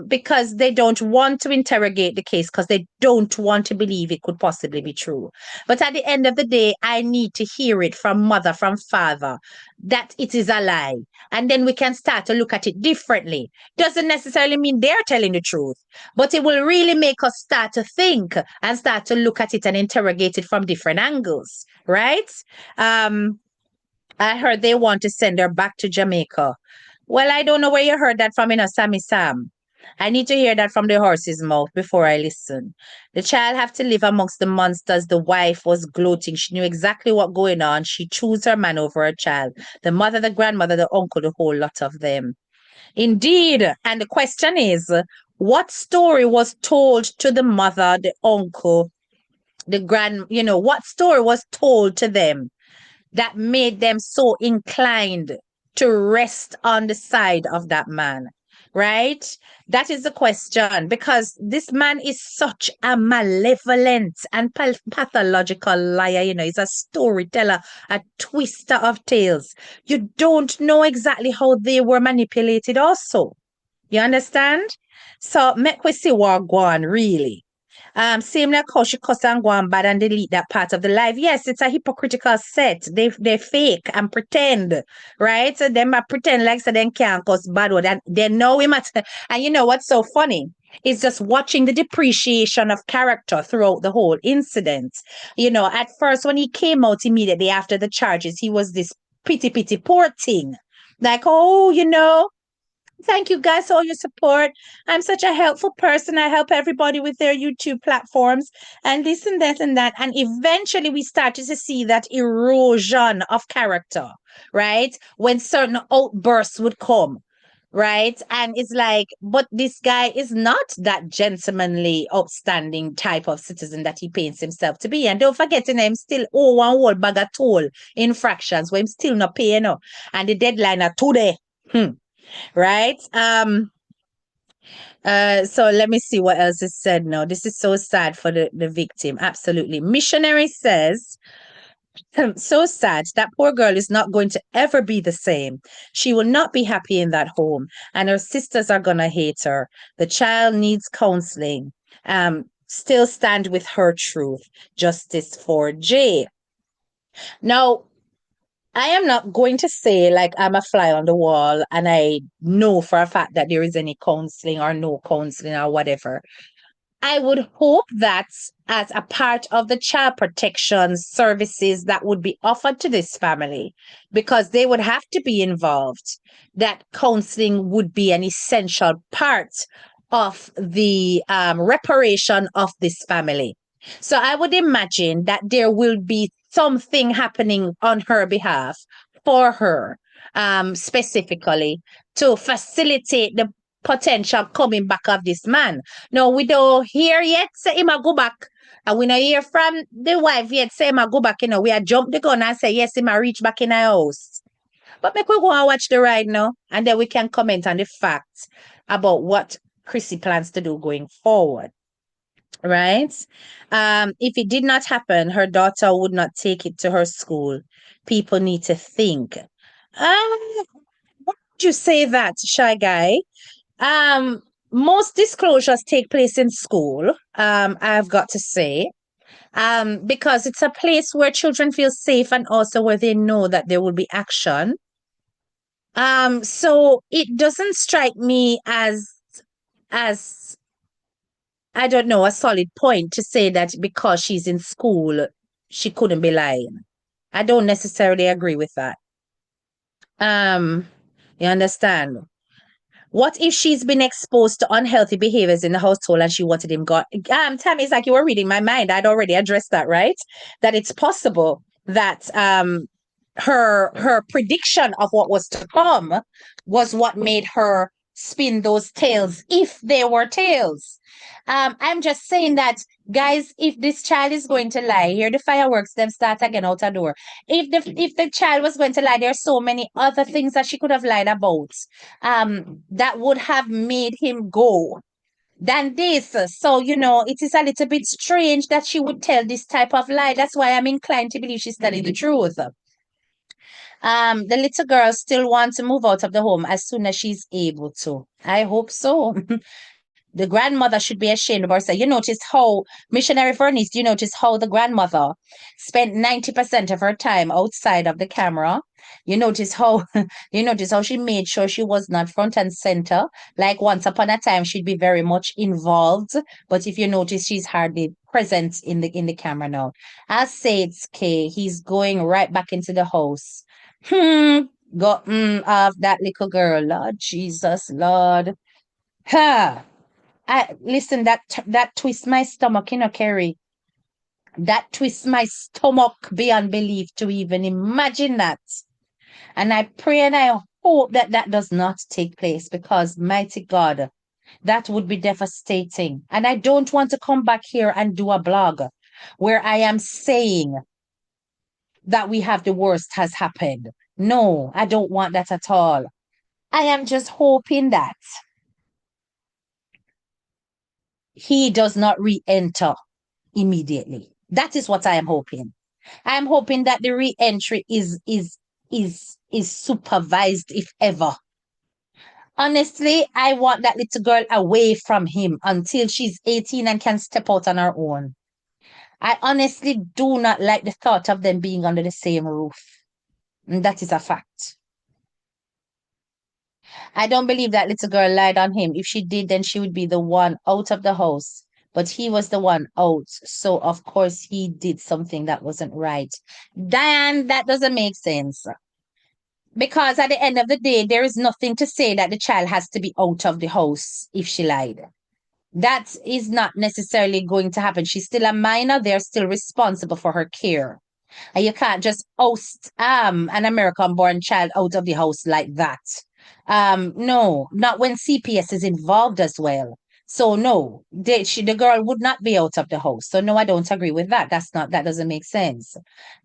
because they don't want to interrogate the case because they don't want to believe it could possibly be true. But at the end of the day, I need to hear it from mother, from father, that it is a lie. And then we can start to look at it differently. Doesn't necessarily mean they're telling the truth, but it will really make us start to think and start to look at it and interrogate it from different angles, right? I heard they want to send her back to Jamaica. Well, I don't know where you heard that from, Sammy Sam. I need to hear that from the horse's mouth before I listen. The child have to live amongst the monsters. The wife was gloating. She knew exactly what going on. She chose her man over her child. The mother, the grandmother, the uncle, the whole lot of them. Indeed. And the question is, what story was told to the mother, the uncle, what story was told to them that made them so inclined to rest on the side of that man, right? That is the question, because this man is such a malevolent and pathological liar. He's a storyteller, a twister of tales. You don't know exactly how they were manipulated also. You understand? So make we see what go on, really. Same like how she cuss and go on bad and delete that part of the live. Yes, it's a hypocritical set. They fake and pretend, right? So them pretend like so they can't cuss bad word, and they know him at. And you know what's so funny? It's just watching the depreciation of character throughout the whole incident. At first when he came out immediately after the charges, he was this pity poor thing, like, oh. Thank you guys for all your support. I'm such a helpful person. I help everybody with their YouTube platforms and this and that and that. And eventually we started to see that erosion of character, right? When certain outbursts would come. right? And it's like, but this guy is not that gentlemanly, upstanding type of citizen that he paints himself to be. And don't forget, him still owe one whole bag of toll infractions where him still not paying up. And the deadline are today. Right? So let me see what else is said now. This is so sad for the victim. Absolutely. Missionary says, so sad. That poor girl is not going to ever be the same. She will not be happy in that home, and her sisters are gonna hate her. The child needs counseling. Still stand with her truth. Justice for Jay. Now, I am not going to say like I'm a fly on the wall and I know for a fact that there is any counseling or no counseling or whatever. I would hope that as a part of the child protection services that would be offered to this family, because they would have to be involved, that counseling would be an essential part of the reparation of this family. So I would imagine that there will be something happening on her behalf for her, specifically to facilitate the potential coming back of this man. No, we don't hear yet say him a go back. And we don't hear from the wife yet say him a go back, we a jump the gun and say yes, him a reach back in our house. But make we go and watch the ride now, and then we can comment on the facts about what Chrissy plans to do going forward. Right? If it did not happen, her daughter would not take it to her school. People need to think. Why would you say that, shy guy? Most disclosures take place in school, I've got to say, because it's a place where children feel safe and also where they know that there will be action. So it doesn't strike me as I don't know, a solid point to say that because she's in school, she couldn't be lying. I don't necessarily agree with that. You understand? What if she's been exposed to unhealthy behaviors in the household and she wanted him gone? Tammy, it's like you were reading my mind. I'd already addressed that, right? That it's possible that her prediction of what was to come was what made her spin those tales, if they were tales. I'm just saying that, guys, if this child is going to lie, here the fireworks them start again out the door. If the child was going to lie, there are so many other things that she could have lied about, that would have made him go than this. So, it is a little bit strange that she would tell this type of lie. That's why I'm inclined to believe she's telling the truth. The little girl still wants to move out of the home as soon as she's able to. I hope so. The grandmother should be ashamed of herself. You notice how, Missionary Vernice, you notice how the grandmother spent 90% of her time outside of the camera. You notice how she made sure she was not front and center. Like once upon a time, she'd be very much involved. But if you notice, she's hardly present in the camera now. I'll say it's K. He's going right back into the house. Got of that little girl. Lord Jesus, Lord. Ha. Listen, that twists my stomach, Kerry. That twists my stomach beyond belief to even imagine that. And I pray and I hope that that does not take place, because, mighty God, that would be devastating. And I don't want to come back here and do a blog where I am saying that we have the worst has happened. No, I don't want that at all. I am just hoping that he does not re-enter immediately. That is what I am hoping. I am hoping that the re-entry is supervised, if ever. Honestly, I want that little girl away from him until she's 18 and can step out on her own. I honestly do not like the thought of them being under the same roof. And that is a fact. I don't believe that little girl lied on him. If she did, then she would be the one out of the house. But he was the one out. So, of course, he did something that wasn't right. Diane, that doesn't make sense. Because at the end of the day, there is nothing to say that the child has to be out of the house if she lied. That is not necessarily going to happen. She's still a minor. They're still responsible for her care. And you can't just oust an American-born child out of the house like that. No, not when CPS is involved as well. So no, the girl would not be out of the house. So no, I don't agree with that. That doesn't make sense.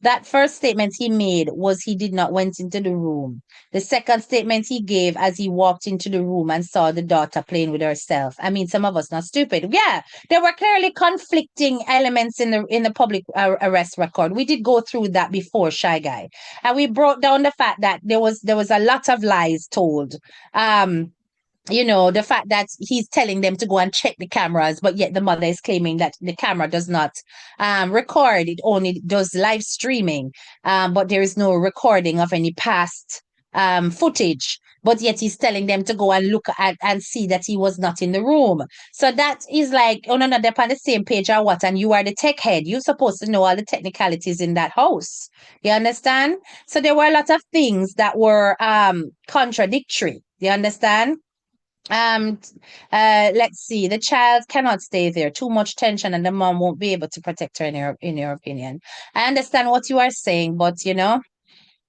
That first statement he made was he did not went into the room. The second statement he gave as he walked into the room and saw the daughter playing with herself. I mean, some of us not stupid. Yeah, there were clearly conflicting elements in the public arrest record. We did go through that before, Shy Guy, and we brought down the fact that there was a lot of lies told. um the fact that he's telling them to go and check the cameras, but yet the mother is claiming that the camera does not record, it only does live streaming, but there is no recording of any past footage, but yet he's telling them to go and look at and see that he was not in the room. So that is like, oh no, no, they're on the same page or what? And you are the tech head. You're supposed to know all the technicalities in that house. You understand? So there were a lot of things that were contradictory. You understand? Um, let's see. The child cannot stay there. Too much tension, and the mom won't be able to protect her. In your opinion, I understand what you are saying, but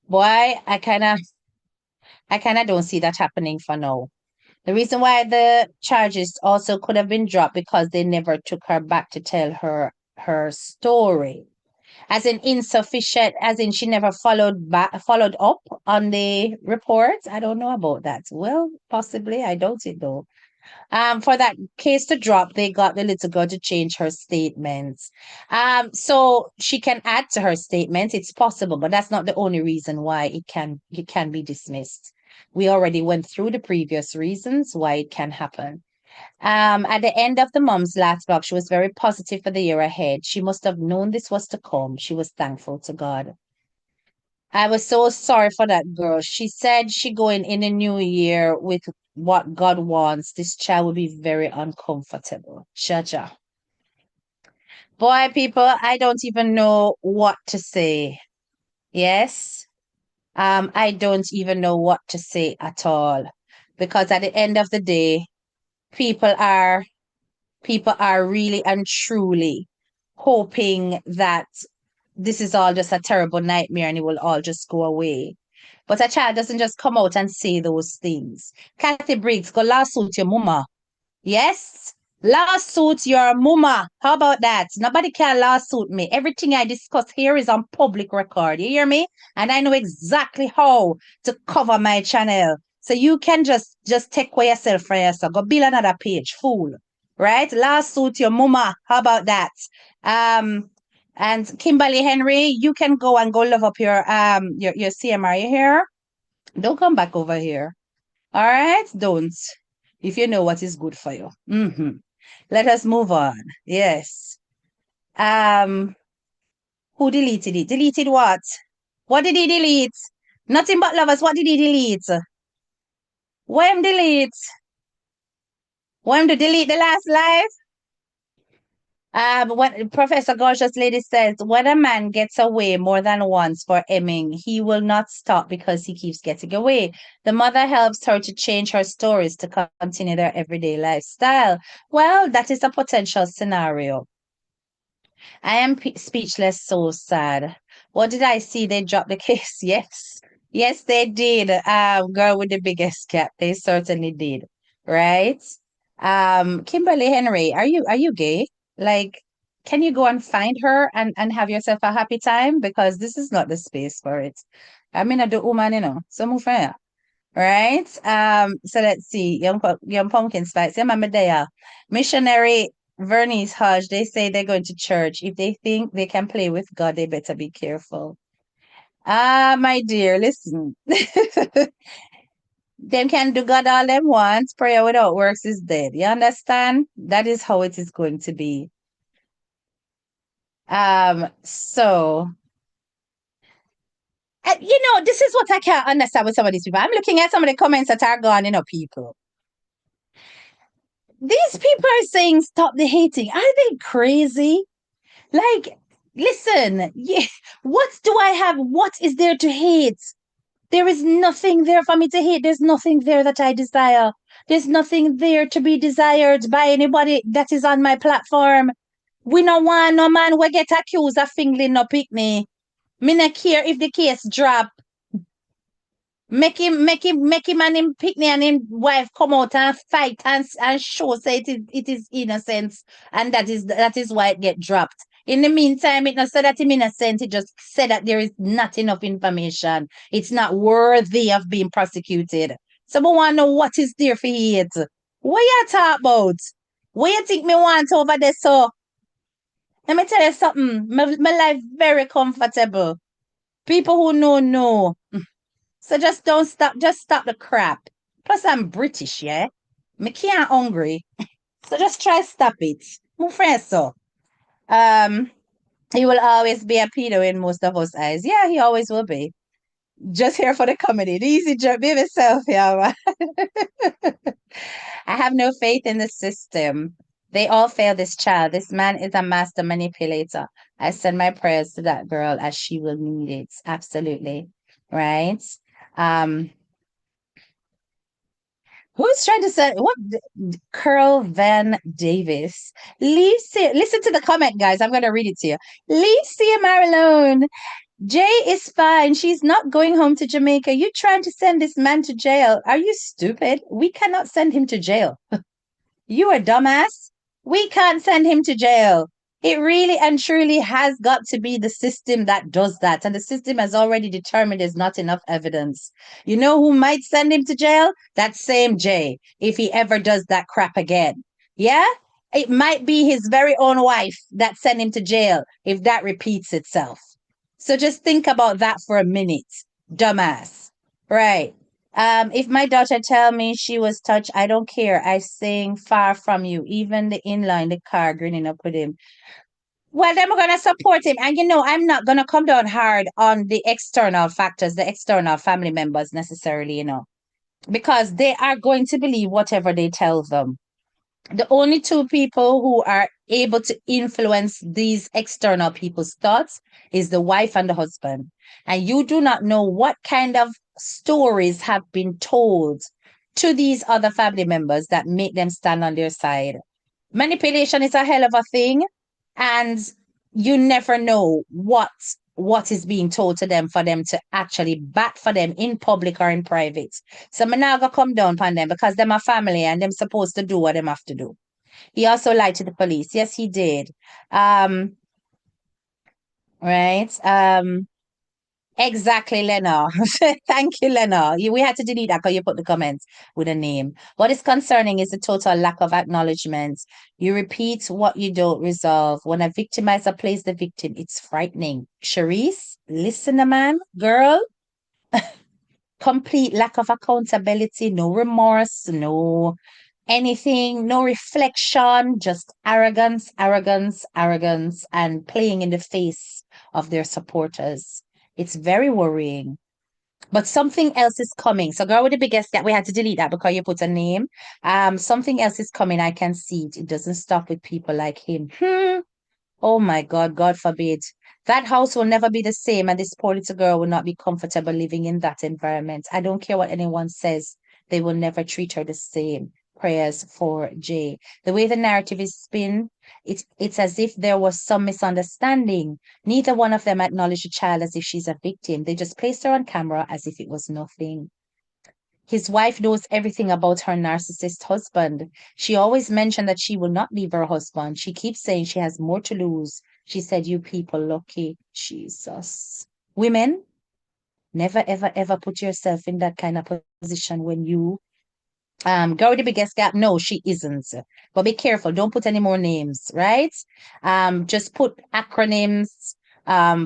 boy, I kind of don't see that happening for now. The reason why the charges also could have been dropped because they never took her back to tell her story, as in insufficient, as in she never followed up on the reports. I don't know about that. Well, possibly. I doubt it though. For that case to drop, they got the little girl to change her statements. So she can add to her statement. It's possible, but that's not the only reason why it can be dismissed. We already went through the previous reasons why it can happen. At the end of the mom's last blog, she was very positive for the year ahead. She must have known this was to come. She was thankful to God. I was so sorry for that girl. She said she going in the new year with what God wants. This child will be very uncomfortable. Jaja. Boy, people, I don't even know what to say. Yes. I don't even know what to say at all. Because at the end of the day, people are people are really and truly hoping that this is all just a terrible nightmare and it will all just go away. But a child doesn't just come out and say those things. Kathy Briggs, go lawsuit your mama. Yes? Lawsuit your mama. How about that? Nobody can lawsuit me. Everything I discuss here is on public record. You hear me? And I know exactly how to cover my channel. So you can just take away yourself from yourself. Go build another page, fool. Right? Lawsuit your mama. How about that? Um, and Kimberly Henry, you can go love up your CMR. You hear? Don't come back over here. All right? Don't. If you know what is good for you. Let us move on. Yes. Um, who deleted it? Deleted what? What did he delete? Nothing but lovers. What did he delete? Why him delete? Why him to delete the last live? When Professor Gorgeous Lady says, when a man gets away more than once for emming, he will not stop because he keeps getting away. The mother helps her to change her stories to continue their everyday lifestyle. Well, that is a potential scenario. I am speechless, so sad. What did I see? They dropped the case. Yes. Yes, they did. Girl with the biggest cap. They certainly did. Right? Kimberly Henry, are you gay? Like, can you go and find her and have yourself a happy time? Because this is not the space for it. I mean, I do woman, so move on. Right? So let's see. Young pumpkin spice. Yeah, mama there. Missionary Vernice Hodge, they say they're going to church. If they think they can play with God, they better be careful. My dear, listen. Them can do God all them want. Prayer without works is dead. You understand? That is how it is going to be. So this is what I can't understand with some of these people. I'm looking at some of the comments that are gone, people. These people are saying stop the hating. Are they crazy? Like, listen, what do I have? What is there to hate? There is nothing there for me to hate. There's nothing there that I desire. There's nothing there to be desired by anybody that is on my platform. We no want no man we get accused of fingling no pick me. Me not care if the case drop. Make him and him picnic and him wife come out and fight and show say it is innocence, and that is why it get dropped. In the meantime, it not say that him innocent, it just said that there is not enough information. It's not worthy of being prosecuted. So I want to know what is there for it. What you talk about? What you think me want over there? So let me tell you something. My life very comfortable. People who know. So just don't stop. Just stop the crap. Plus, I'm British, yeah. Me can't hungry. So just try stop it. My friend, so um, he will always be a pedo in most of us eyes. Yeah, he always will be. Just here for the comedy. The easy job, be myself, yeah. I have no faith in the system. They all fail this child. This man is a master manipulator. I send my prayers to that girl as she will need it. Absolutely. Right? Um, who's trying to say what? Curl Van Davis. Listen to the comment, guys. I'm going to read it to you. Leave CMR alone. Jay is fine. She's not going home to Jamaica. You trying to send this man to jail? Are you stupid? We cannot send him to jail. You a dumbass? We can't send him to jail. It really and truly has got to be the system that does that. And the system has already determined there's not enough evidence. You know who might send him to jail? That same Jay, if he ever does that crap again. Yeah? It might be his very own wife that sent him to jail if that repeats itself. So just think about that for a minute, dumbass. Right. If my daughter tell me she was touched, I don't care. I sing far from you. Even the in-law in the car grinning up with him. Well, then we're gonna support him. And I'm not gonna come down hard on the external factors, the external family members necessarily, because they are going to believe whatever they tell them. The only two people who are able to influence these external people's thoughts is the wife and the husband. And you do not know what kind of stories have been told to these other family members that make them stand on their side. Manipulation is a hell of a thing, and you never know what is being told to them for them to actually bat for them in public or in private. So I'm not gonna come down on them because them are family and them supposed to do what them have to do. He also lied to the police. Yes, he did. Um, right. Exactly, Lena. Thank you, Lena. We had to delete that because you put the comments with a name. What is concerning is the total lack of acknowledgement. You repeat what you don't resolve. When a victimizer plays the victim, it's frightening. Charisse, listener man, girl, complete lack of accountability, no remorse, no anything, no reflection, just arrogance, arrogance, arrogance, and playing in the face of their supporters. It's very worrying. But something else is coming. So, girl with the biggest gap, we had to delete that because you put a name. Something else is coming. I can see it. It doesn't stop with people like him. Oh my God, God forbid. That house will never be the same, and this poor little girl will not be comfortable living in that environment. I don't care what anyone says, they will never treat her the same. Prayers for Jay. The way the narrative is spin, it's as if there was some misunderstanding. Neither one of them acknowledged the child as if she's a victim. They just placed her on camera as if it was nothing. His wife knows everything about her narcissist husband. She always mentioned that she will not leave her husband. She keeps saying she has more to lose. She said, "You people lucky." Jesus. Women, never, ever, ever put yourself in that kind of position when you go with the biggest gap. No, she isn't. But be careful. Don't put any more names, right? Just put acronyms,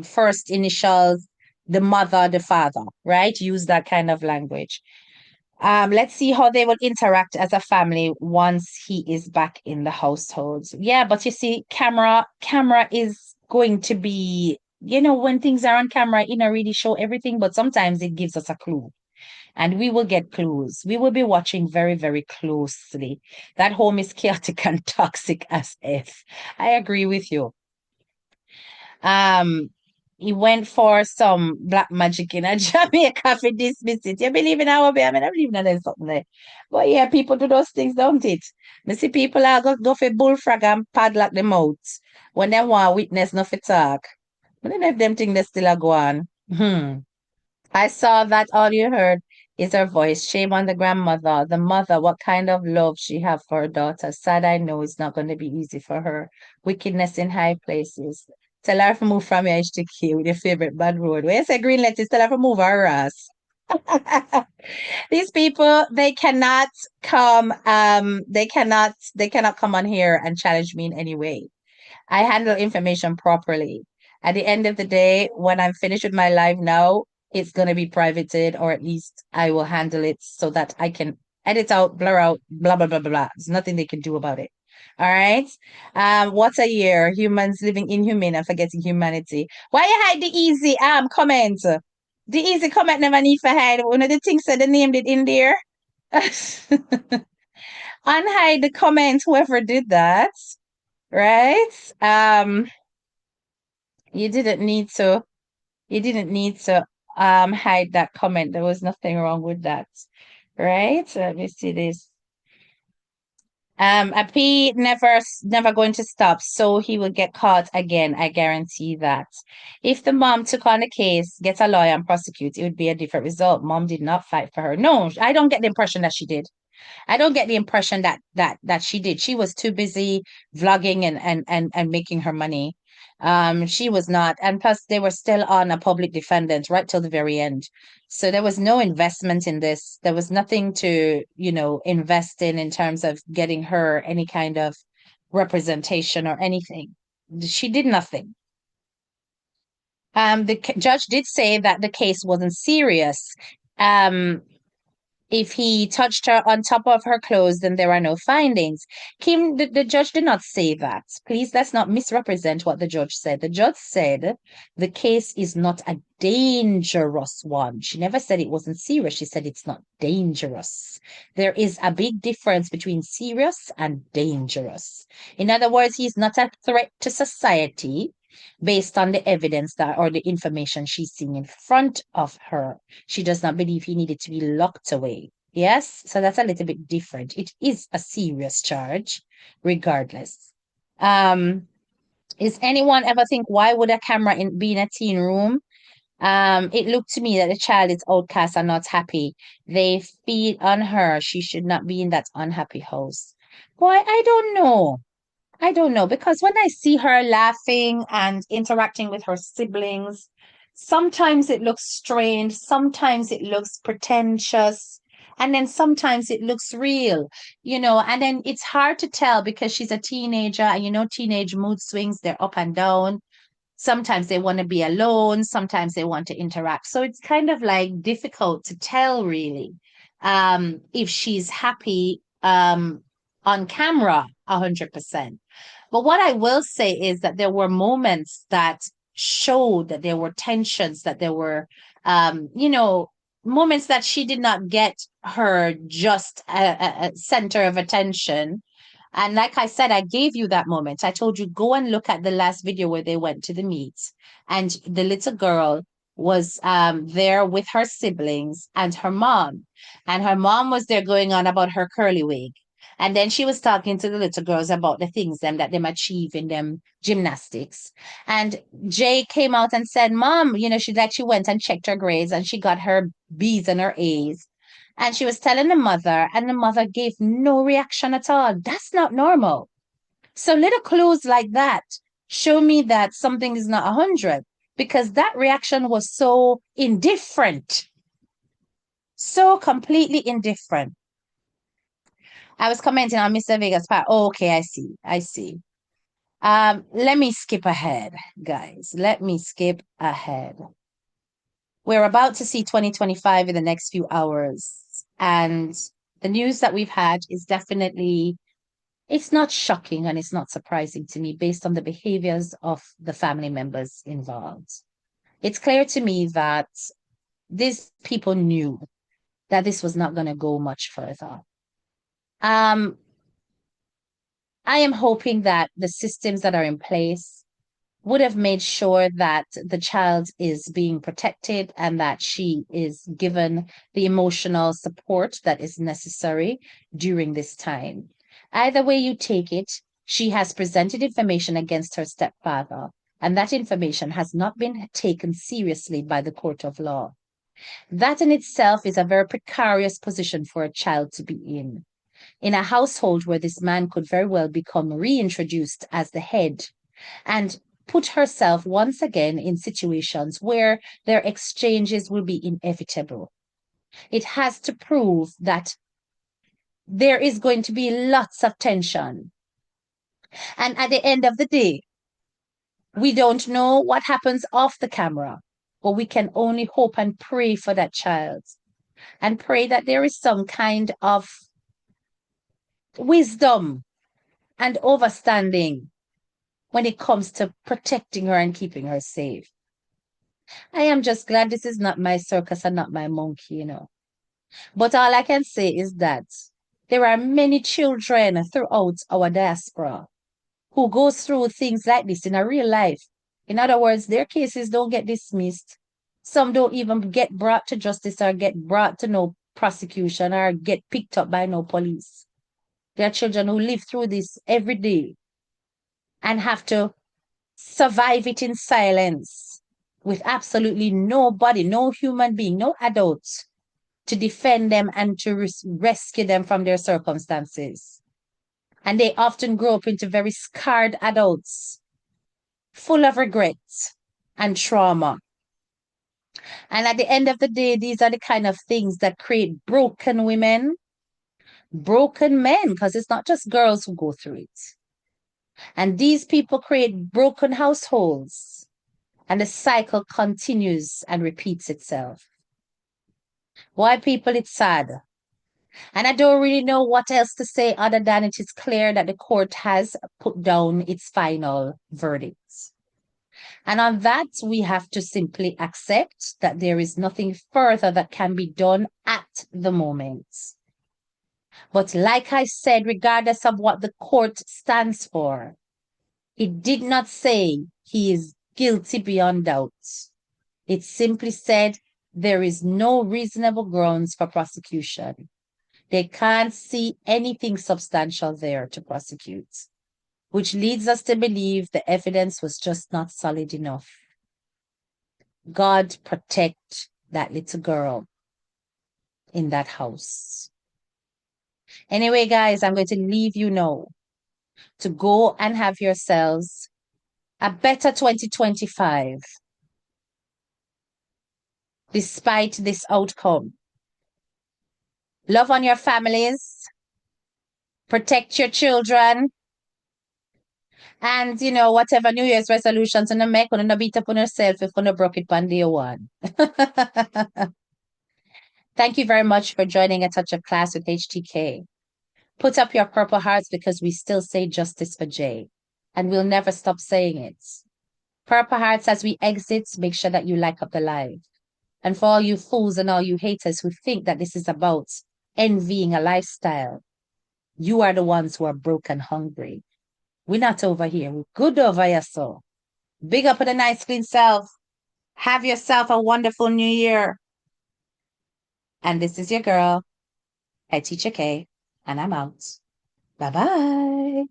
first initials, the mother, the father, right? Use that kind of language. Let's see how they will interact as a family once he is back in the household. Yeah, but you see, camera is going to be, when things are on camera, it don't really show everything, but sometimes it gives us a clue. And we will get clues. We will be watching very, very closely. That home is chaotic and toxic as if. I agree with you. Um, he went for some black magic in a Jamaica for dismiss it. You believe in our baby? I mean, I believe in there's something there. But yeah, people do those things, don't it? Me see people are go for bullfrog and padlock them out when they want witness no for talk. But then if them thing they still are go on. I saw that all you heard. is her voice. Shame on the grandmother. The mother, what kind of love she have for her daughter. Sad, I know it's not going to be easy for her. Wickedness in high places. Tell her to move from here to K with your favorite bad road. Where you say green lettuce, tell her to move her ass. These people, they cannot come, they cannot come on here and challenge me in any way. I handle information properly. At the end of the day, when I'm finished with my live now, it's going to be privated, or at least I will handle it so that I can edit out, blur out, blah, blah, blah, blah, blah. There's nothing they can do about it. All right. What a year. Humans living inhumane and forgetting humanity. Why you hide the easy comment? The easy comment never need for hide. One of the things that they named it in there. Unhide the comment, whoever did that. Right? You didn't need to hide that comment. There was nothing wrong with that. Right? Let me see this. A P never going to stop, so he will get caught again. I guarantee that. If the mom took on the case, get a lawyer and prosecute, it would be a different result. Mom did not fight for her. No, I don't get the impression that she did. I don't get the impression that she did. She was too busy vlogging and making her money. She was not. And plus, they were still on a public defendant right till the very end. So there was no investment in this. There was nothing to, invest in terms of getting her any kind of representation or anything. She did nothing. The judge did say that the case wasn't serious. If he touched her on top of her clothes, then there are no findings. Kim, the judge did not say that. Please, let's not misrepresent what the judge said. The judge said the case is not a dangerous one. She never said it wasn't serious. She said it's not dangerous. There is a big difference between serious and dangerous. In other words, he's not a threat to society based on the evidence that or the information she's seeing in front of her. She does not believe he needed to be locked away. Yes, so that's a little bit different. It is a serious charge, regardless. Is anyone ever think why would a camera be in a teen room? It looked to me that the child is outcast and not happy. They feed on her. She should not be in that unhappy house. Boy, I don't know. I don't know, because when I see her laughing and interacting with her siblings, sometimes it looks strange, sometimes it looks pretentious, and then sometimes it looks real, and then it's hard to tell because she's a teenager, and teenage mood swings, they're up and down. Sometimes they want to be alone, sometimes they want to interact. So it's kind of like difficult to tell really if she's happy on camera 100%. But what I will say is that there were moments that showed that there were tensions, that there were, moments that she did not get her just a center of attention. And like I said, I gave you that moment. I told you, go and look at the last video where they went to the meet. And the little girl was there with her siblings and her mom. And her mom was there going on about her curly wig. And then she was talking to the little girls about the things that them achieve in them gymnastics. And Jay came out and said, Mom, she went and checked her grades and she got her B's and her A's. And she was telling the mother, and the mother gave no reaction at all. That's not normal. So little clues like that show me that something is not 100, because that reaction was so indifferent. So completely indifferent. I was commenting on Mr. Vegas part. Oh, okay, I see. Let me skip ahead, guys. Let me skip ahead. We're about to see 2025 in the next few hours. And the news that we've had is definitely, it's not shocking and it's not surprising to me based on the behaviors of the family members involved. It's clear to me that these people knew that this was not going to go much further. I am hoping that the systems that are in place would have made sure that the child is being protected and that she is given the emotional support that is necessary during this time. Either way you take it, she has presented information against her stepfather, and that information has not been taken seriously by the court of law. That in itself is a very precarious position for a child to be in a household where this man could very well become reintroduced as the head and put herself once again in situations where their exchanges will be inevitable. It has to prove that there is going to be lots of tension. And at the end of the day, we don't know what happens off the camera, but we can only hope and pray for that child and pray that there is some kind of wisdom and overstanding when it comes to protecting her and keeping her safe. I am just glad this is not my circus and not my monkey. But all I can say is that there are many children throughout our diaspora who goes through things like this in a real life. In other words, their cases don't get dismissed. Some don't even get brought to justice or get brought to no prosecution or get picked up by no police. There are children who live through this every day and have to survive it in silence with absolutely nobody, no human being, no adult to defend them and to rescue them from their circumstances. And they often grow up into very scarred adults, full of regret and trauma. And at the end of the day, these are the kind of things that create broken women, broken men, because it's not just girls who go through it. And these people create broken households, and the cycle continues and repeats itself. Why, people, it's sad. And I don't really know what else to say other than it is clear that the court has put down its final verdict. And on that, we have to simply accept that there is nothing further that can be done at the moment. But like I said, regardless of what the court stands for, it did not say he is guilty beyond doubt. It simply said there is no reasonable grounds for prosecution. They can't see anything substantial there to prosecute, which leads us to believe the evidence was just not solid enough. God protect that little girl in that house. Anyway, guys, I'm going to leave you now to go and have yourselves a better 2025 despite this outcome. Love on your families, protect your children, and whatever New Year's resolutions and make on beat up on yourself if you broke it on day one. Thank you very much for joining A Touch of Class with HTK. Put up your purple hearts because we still say justice for Jay, and we'll never stop saying it. Purple hearts as we exit, make sure that you like up the live. And for all you fools and all you haters who think that this is about envying a lifestyle, you are the ones who are broke and hungry. We're not over here. We're good over here, so. Big up with a nice clean self. Have yourself a wonderful new year. And this is your girl, Teacher K, and I'm out. Bye-bye.